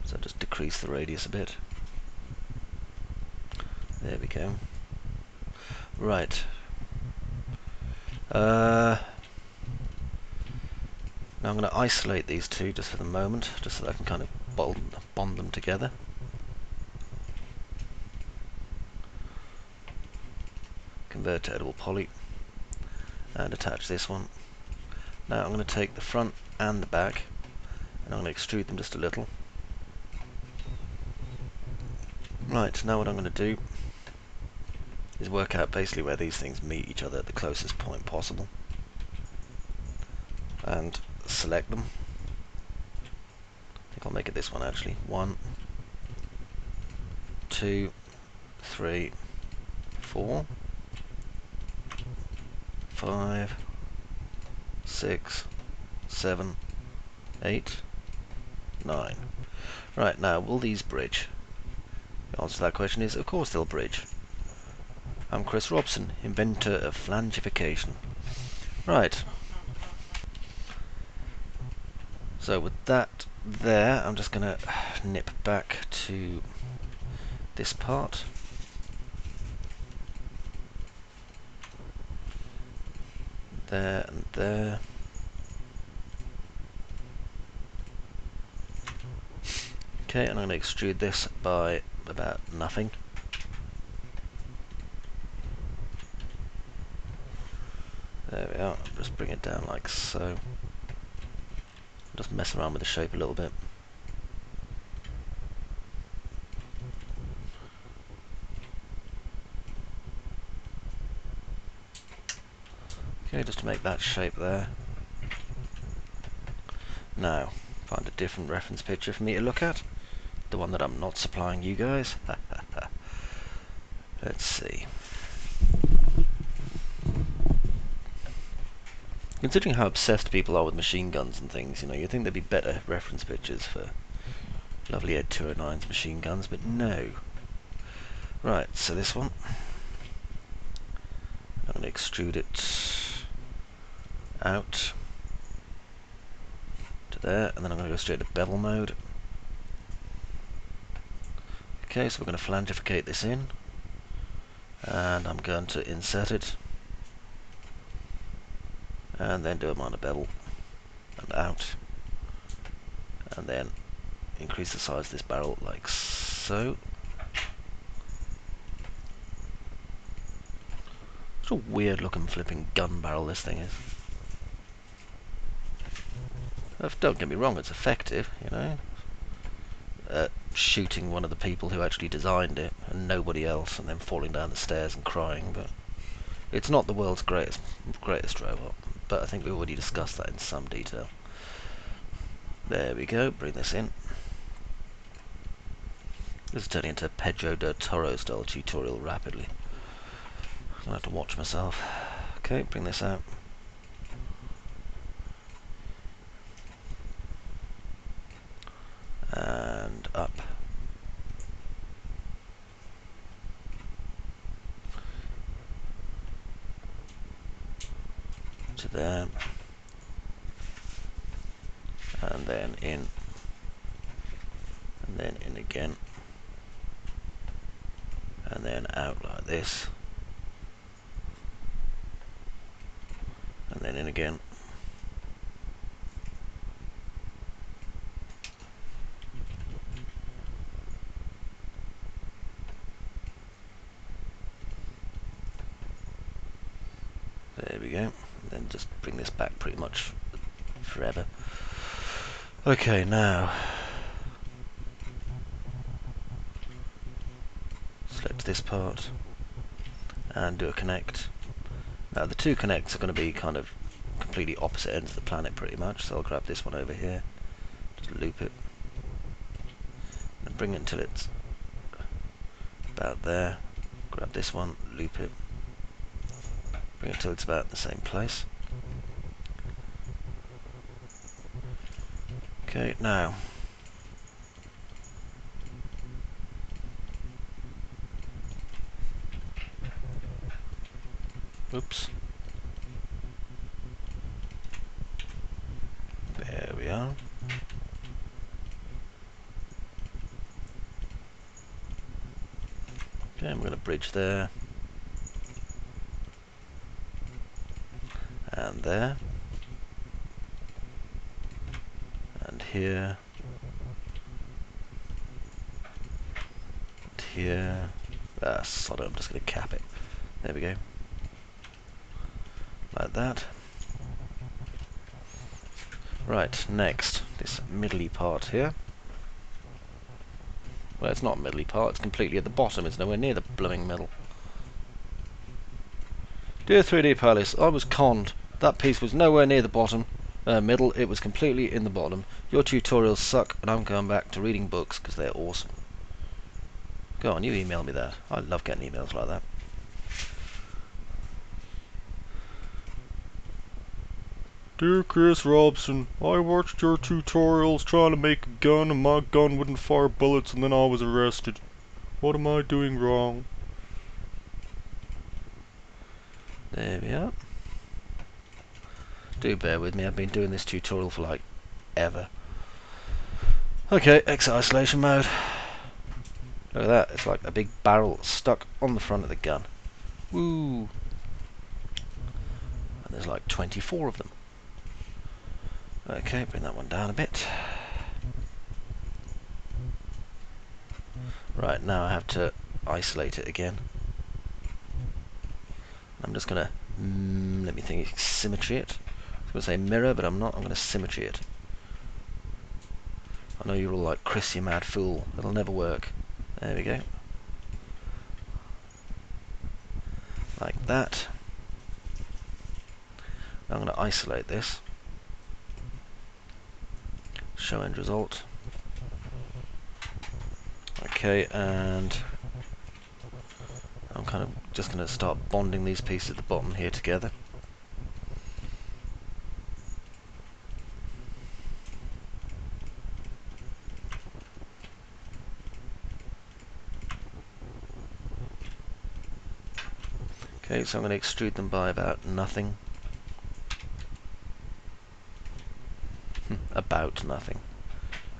So just decrease the radius a bit. There we go. Right. Now I'm going to isolate these two just for the moment, just so that I can kind of bond them together. Convert to edible poly and attach this one. Now I'm going to take the front and the back and I'm going to extrude them just a little. Right, now what I'm going to do is work out basically where these things meet each other at the closest point possible and select them. I think I'll make it this one actually. 1, 2, 3, 4, 5, 6, 7, 8, 9. Right, now will these bridge? The answer to that question is of course they'll bridge. I'm Chris Robson, inventor of flangification. Right. So with that there, I'm just going to nip back to this part. There and there. Okay, and I'm going to extrude this by about nothing. There we are. Just bring it down like so. Just mess around with the shape a little bit. Okay, just to make that shape there. Now, find a different reference picture for me to look at. The one that I'm not supplying you guys. Let's see. Considering how obsessed people are with machine guns and things, you know, you'd think there'd be better reference pictures for lovely Ed 209's machine guns, but no. Right, so this one. I'm going to extrude it out to there, and then I'm going to go straight to bevel mode. Okay, so we're going to flangificate this in, and I'm going to insert it, and then do a minor bevel, and out, and then increase the size of this barrel like so. It's a weird looking flipping gun barrel this thing is. Don't get me wrong, it's effective, you know. Shooting one of the people who actually designed it and nobody else, and then falling down the stairs and crying, but it's not the world's greatest robot. But I think we already discussed that in some detail. There we go, bring this in. This is turning into a Pedro del Toro style tutorial rapidly. I'm gonna have to watch myself. Okay, bring this out. And up. To there. And then in. And then in again. And then out like this. And then in again. There we go. And then just bring this back pretty much forever. Okay, now select this part and do a connect. Now the two connects are going to be kind of completely opposite ends of the planet pretty much, so I'll grab this one over here, just loop it, and bring it until it's about there. Grab this one, loop it, bring it till it's about the same place. Okay, now oops. There we are. Okay, I'm going to bridge there and there and here and here. Ah, sod it, I'm just going to cap it. There we go. Like that. Right, next, this middly part here. Well, it's not a middly part, it's completely at the bottom, it's nowhere near the blooming middle. Dear 3D Palace, I was conned. That piece was nowhere near the bottom, middle, it was completely in the bottom. Your tutorials suck, and I'm going back to reading books, because they're awesome. Go on, you email me that. I love getting emails like that. Dear Chris Robson, I watched your tutorials trying to make a gun and my gun wouldn't fire bullets and then I was arrested. What am I doing wrong? There we are. Do bear with me, I've been doing this tutorial for like ever. Okay, exit isolation mode. Look at that, it's like a big barrel stuck on the front of the gun. Woo! And there's like 24 of them. Okay, bring that one down a bit. Right, now I have to isolate it again. I'm just gonna, let me think, symmetry it. I was gonna say mirror, but I'm not, I'm gonna symmetry it. I know you're all like, Chris, you mad fool, it'll never work. There we go. Like that. Now I'm gonna isolate this. Show end result. Okay, and I'm kind of just going to start bonding these pieces at the bottom here together. Okay, so I'm going to extrude them by about nothing. About nothing.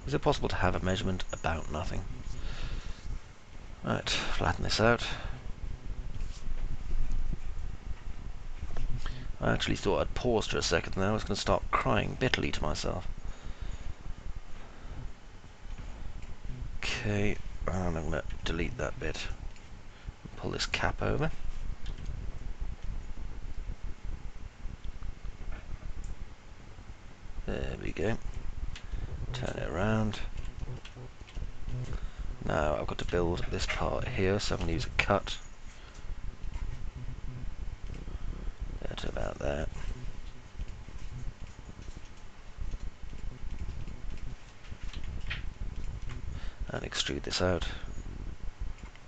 Is it possible to have a measurement about nothing? Right, flatten this out. I actually thought I'd pause for a second there. I was going to start crying bitterly to myself. Okay, and I'm going to delete that bit. Pull this cap over. There we go. Turn it around. Now I've got to build this part here, so I'm going to use a cut. There to about there. And extrude this out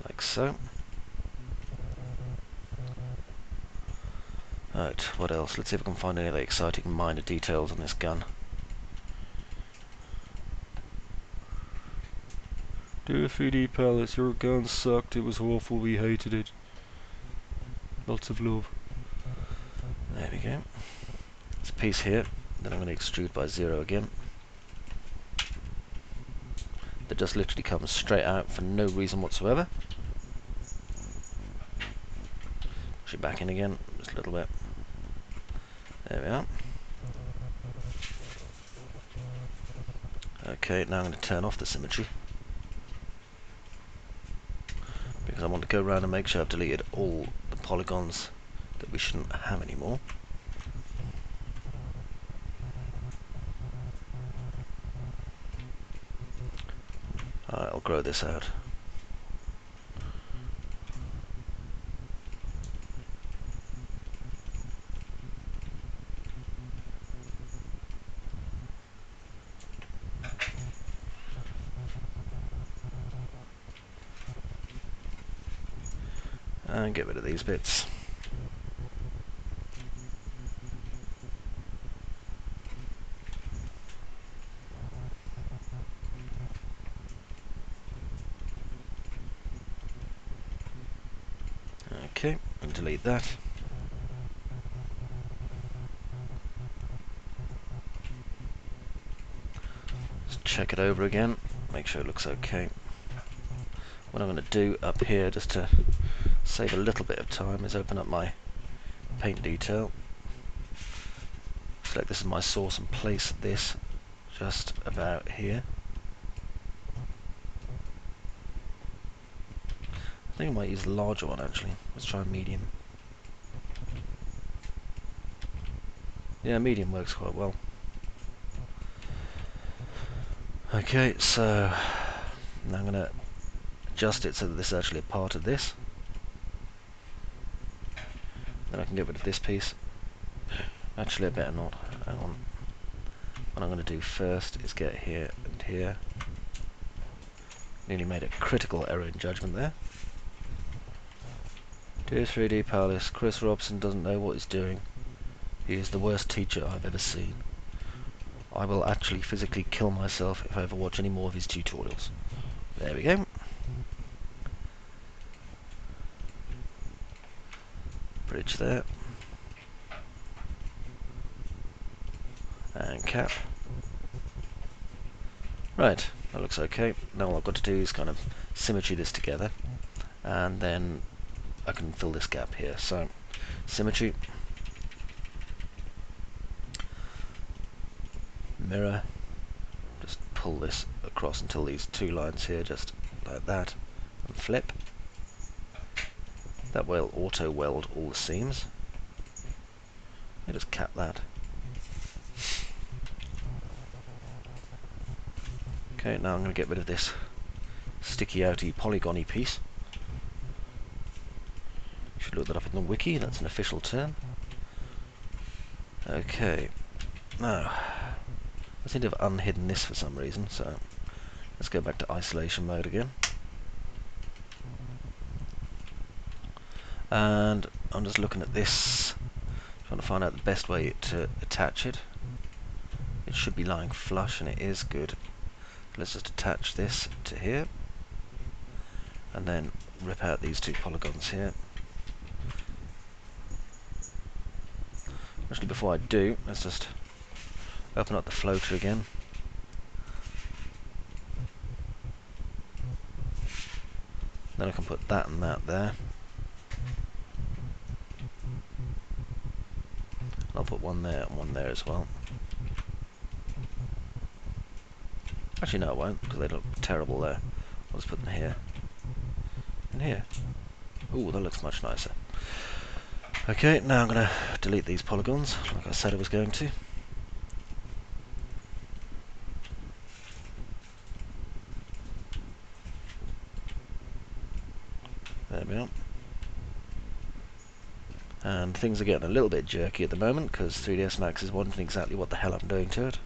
like so. Right, what else? Let's see if we can find any other exciting minor details on this gun. Dear 3D Palace, your gun sucked, it was awful, we hated it. Lots of love. There we go. This piece here, then I'm going to extrude by 0 again. That just literally comes straight out for no reason whatsoever. Push it back in again, just a little bit. There we are. Okay, now I'm going to turn off the symmetry, because I want to go around and make sure I've deleted all the polygons that we shouldn't have anymore. Alright, I'll grow this out. And get rid of these bits. Okay, and delete that. Just check it over again, make sure it looks okay. What I'm going to do up here, just to save a little bit of time, is open up my paint detail. Select this as my source and place this just about here. I think I might use the larger one actually. Let's try medium. Yeah, medium works quite well. Okay, so now I'm going to adjust it so that this is actually a part of this. Then I can get rid of this piece. Actually, I better not. Hang on. What I'm going to do first is get here and here. Nearly made a critical error in judgment there. Dear 3D Palace, Chris Robson doesn't know what he's doing. He is the worst teacher I've ever seen. I will actually physically kill myself if I ever watch any more of his tutorials. There we go. Bridge there. and cap. Right, that looks okay. Now all I've got to do is kind of symmetry this together, and then I can fill this gap here. So, symmetry, mirror, just pull this across until these two lines here, just like that, and flip. That will auto weld all the seams. I just cap that. Okay, now I'm going to get rid of this sticky outy polygony piece. Should look that up in the wiki, that's an official term. Okay, now I seem to have unhidden this for some reason, so let's go back to isolation mode again. And I'm just looking at this, trying to find out the best way to attach it. It should be lying flush, and it is good. Let's just attach this to here, and then rip out these two polygons here. Actually, before I do, let's just open up the floater again. Then I can put that and that there. I'll put one there and one there as well. Actually, no, I won't, because they look terrible there. I'll just put them here and here. Ooh, that looks much nicer. Okay, now I'm going to delete these polygons, like I said I was going to. There we are. And things are getting a little bit jerky at the moment, because 3dsmax is wondering exactly what the hell I'm doing to it.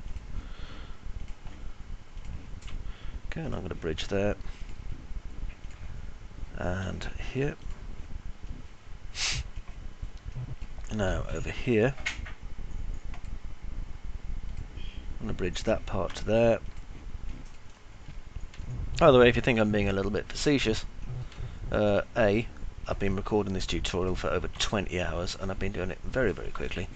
Okay, and I'm going to bridge there. And here. Now, over here, I'm going to bridge that part to there. By the way, if you think I'm being a little bit facetious, A, I've been recording this tutorial for over 20 hours, and I've been doing it very, very quickly.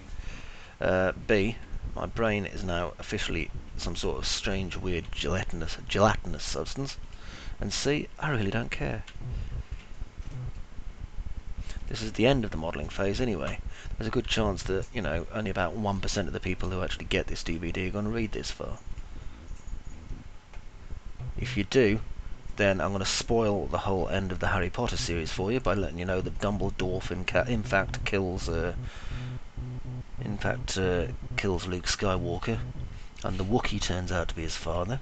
B, my brain is now officially some sort of strange, weird, gelatinous substance. And C, I really don't care. This is the end of the modelling phase anyway. There's a good chance that, you know, only about 1% of the people who actually get this DVD are going to read this far. If you do, then I'm going to spoil the whole end of the Harry Potter series for you by letting you know that Dumbledore in fact kills Luke Skywalker, and the Wookiee turns out to be his father.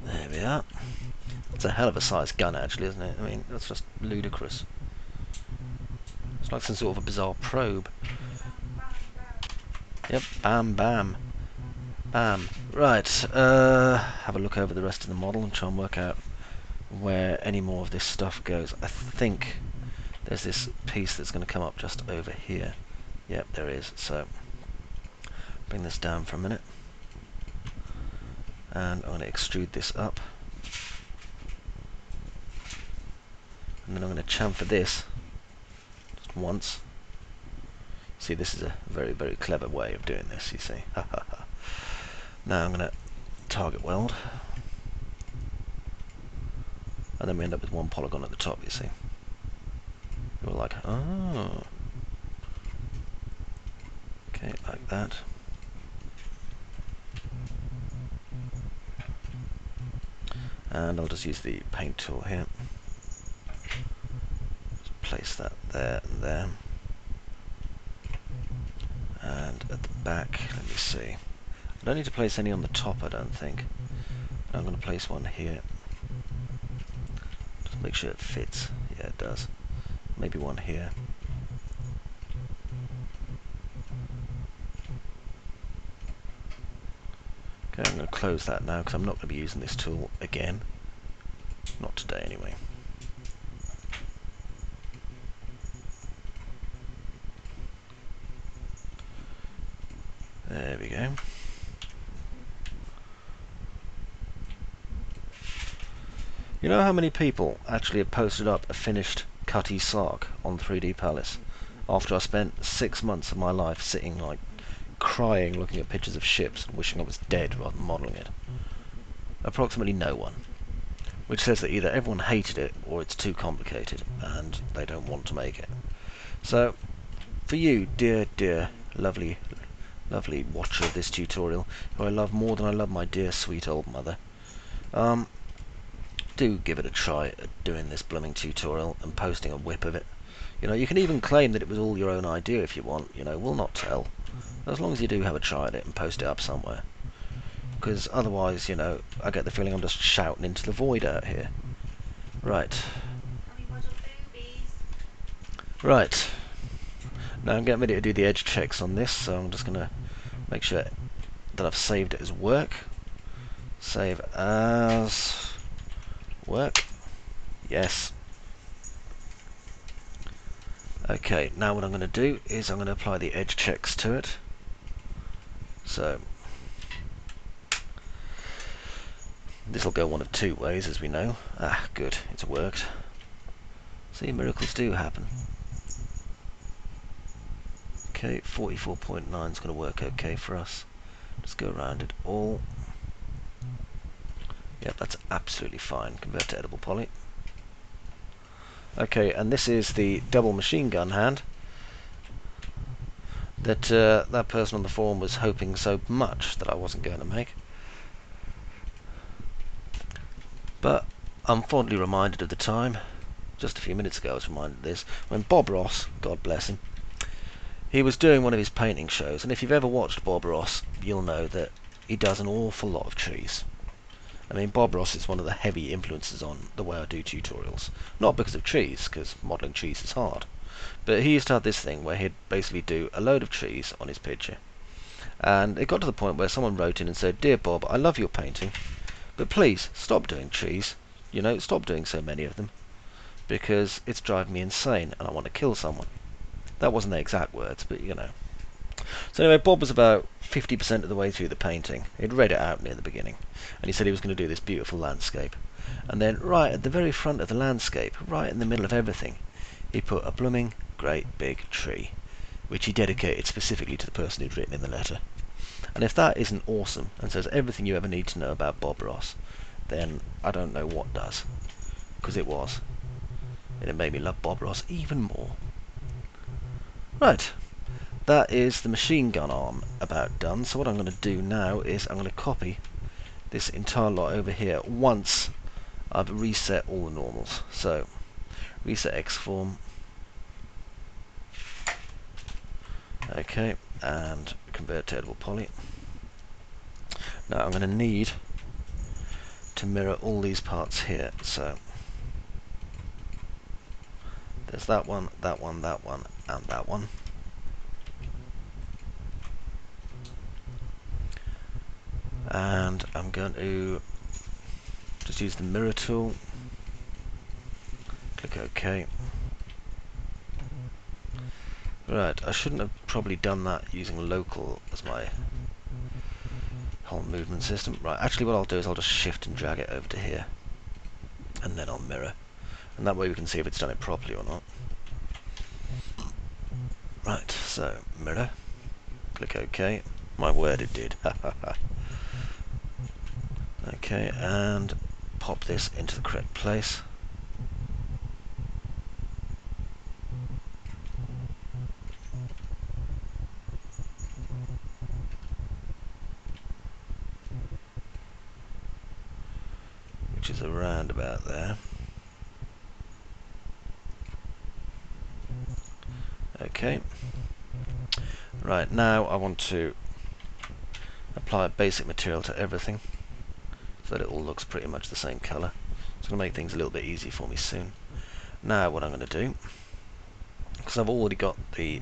There we are. It's a hell of a sized gun, actually, isn't it? I mean, that's just ludicrous. It's like some sort of a bizarre probe. Yep, bam, bam. Bam. Right, have a look over the rest of the model and try and work out where any more of this stuff goes. I think there's this piece that's going to come up just over here. Yep, there is. So, bring this down for a minute. And I'm going to extrude this up. And then I'm going to chamfer this just once. See, this is a very, very clever way of doing this, you see. Now I'm going to target weld. And then we end up with one polygon at the top, you see. You're like, oh. Okay, like that. And I'll just use the paint tool here. Just place that there and there. And at the back, let me see. I don't need to place any on the top, I don't think. I'm going to place one here. Just make sure it fits. Yeah, it does. Maybe one here. Okay, I'm going to close that now because I'm not going to be using this tool again. Not today, anyway. There we go. You know how many people actually have posted up a finished Cutty Sark on 3D Palace after I spent 6 months of my life sitting like crying looking at pictures of ships and wishing I was dead rather than modelling it? Approximately no one. Which says that either everyone hated it or it's too complicated and they don't want to make it. So, for you, dear, dear, lovely, lovely watcher of this tutorial, who I love more than I love my dear sweet old mother, do give it a try at doing this blooming tutorial and posting a whip of it. You know, you can even claim that it was all your own idea if you want, you know, we'll not tell. As long as you do have a try at it and post it up somewhere. Because otherwise, you know, I get the feeling I'm just shouting into the void out here. Right. Right. Now I'm getting ready to do the edge checks on this, so I'm just going to make sure that I've saved it as work. Save as work. Yes. Okay, now what I'm going to do is I'm going to apply the edge checks to it. So this will go one of two ways, as we know. Ah, good, it's worked. See, miracles do happen. Okay, 44.9 is going to work okay for us. Just go around it all. Yep, that's absolutely fine. Convert to edible poly. Okay, and this is the double machine gun hand that that person on the forum was hoping so much that I wasn't going to make. But I'm fondly reminded of the time, just a few minutes ago I was reminded of this, when Bob Ross, God bless him, he was doing one of his painting shows, and if you've ever watched Bob Ross, you'll know that he does an awful lot of trees. I mean, Bob Ross is one of the heavy influences on the way I do tutorials. Not because of trees, because modelling trees is hard. But he used to have this thing where he'd basically do a load of trees on his picture. And it got to the point where someone wrote in and said, "Dear Bob, I love your painting, but please stop doing trees. You know, stop doing so many of them, because it's driving me insane and I want to kill someone." That wasn't the exact words, but you know. So anyway, Bob was about 50% of the way through the painting. He'd read it out near the beginning, and he said he was going to do this beautiful landscape. And then right at the very front of the landscape, right in the middle of everything, he put a blooming great big tree, which he dedicated specifically to the person who'd written in the letter. And if that isn't awesome and says everything you ever need to know about Bob Ross, then I don't know what does. Because it was. And it made me love Bob Ross even more. Right. That is the machine gun arm about done. So what I'm going to do now is I'm going to copy this entire lot over here once I've reset all the normals. So reset X form. Okay, and convert to edible poly. Now I'm going to need to mirror all these parts here. So there's that one, that one, that one, and that one. And I'm going to just use the mirror tool. Click OK. Right, I shouldn't have probably done that using local as my whole movement system. Right, actually what I'll do is I'll just shift and drag it over to here. And then I'll mirror. And that way we can see if it's done it properly or not. Right, so mirror. Click OK. My word, it did. Okay, and pop this into the correct place. Which is around about there. Okay. Right, now I want to apply a basic material to everything so that it all looks pretty much the same colour. It's going to make things a little bit easy for me soon. Now what I'm going to do, because I've already got the...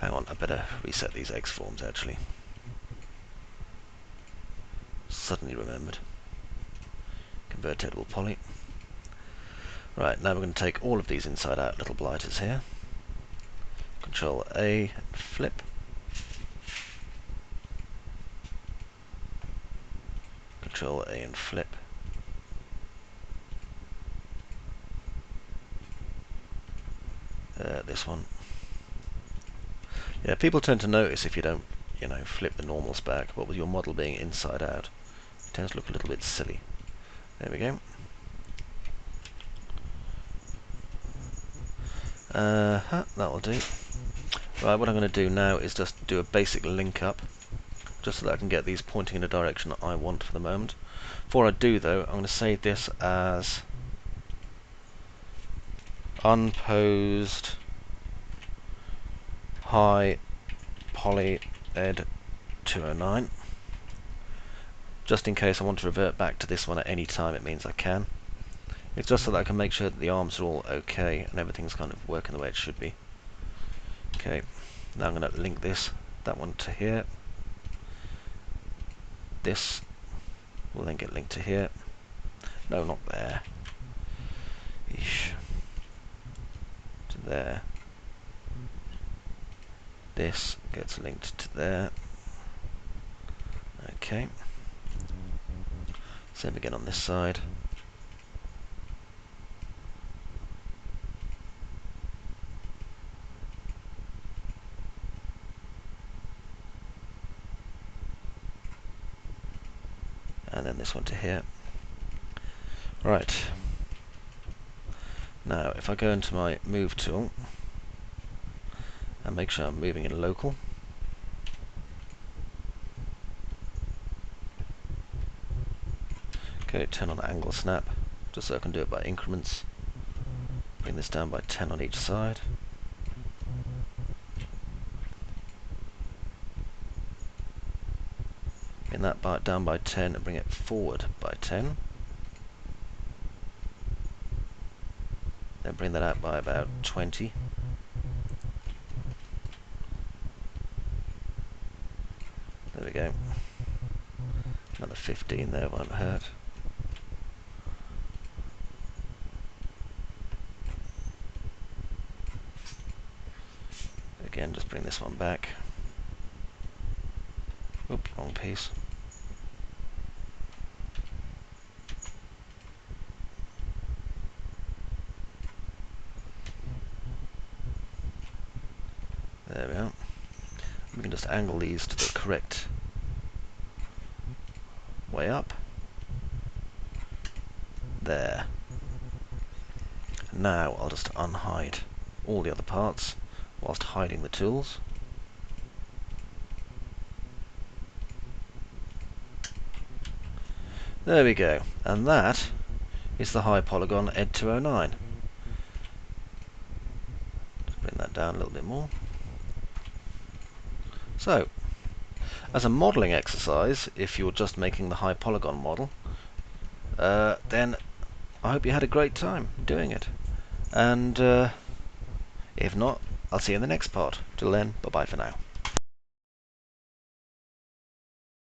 Hang on, I better reset these X forms actually. Suddenly remembered. Convert to edible poly. Right, now we're going to take all of these inside out little blighters here. Control A and flip. Control A and flip. This one. Yeah, people tend to notice if you don't you know, flip the normals back, what with your model being inside out, it tends to look a little bit silly. There we go. That'll do. Right, what I'm going to do now is just do a basic link up, just so that I can get these pointing in the direction that I want for the moment. Before I do though, I'm going to save this as unposed high poly ed 209. Just in case I want to revert back to this one at any time, it means I can. It's just so that I can make sure that the arms are all okay and everything's kind of working the way it should be. Okay, now I'm going to link that one to here. This will then get linked to here. No, not there. Eesh. To there. This gets linked to there. Okay. Same again on this side. And then this one to here. Right. Now, if I go into my move tool and make sure I'm moving in local, okay, turn on angle snap, just so I can do it by increments. Bring this down by 10 on each side. Bring that down by 10 and bring it forward by 10. Then bring that out by about 20. There we go. Another 15 there won't hurt. Again, just bring this one back. Oop, wrong piece. There we are. We can just angle these to the correct way up. There. Now I'll just unhide all the other parts whilst hiding the tools. There we go. And that is the high polygon Ed 209. Just bring that down a little bit more. So, as a modelling exercise, if you're just making the high polygon model, then I hope you had a great time doing it. And if not, I'll see you in the next part. Till then, bye-bye for now.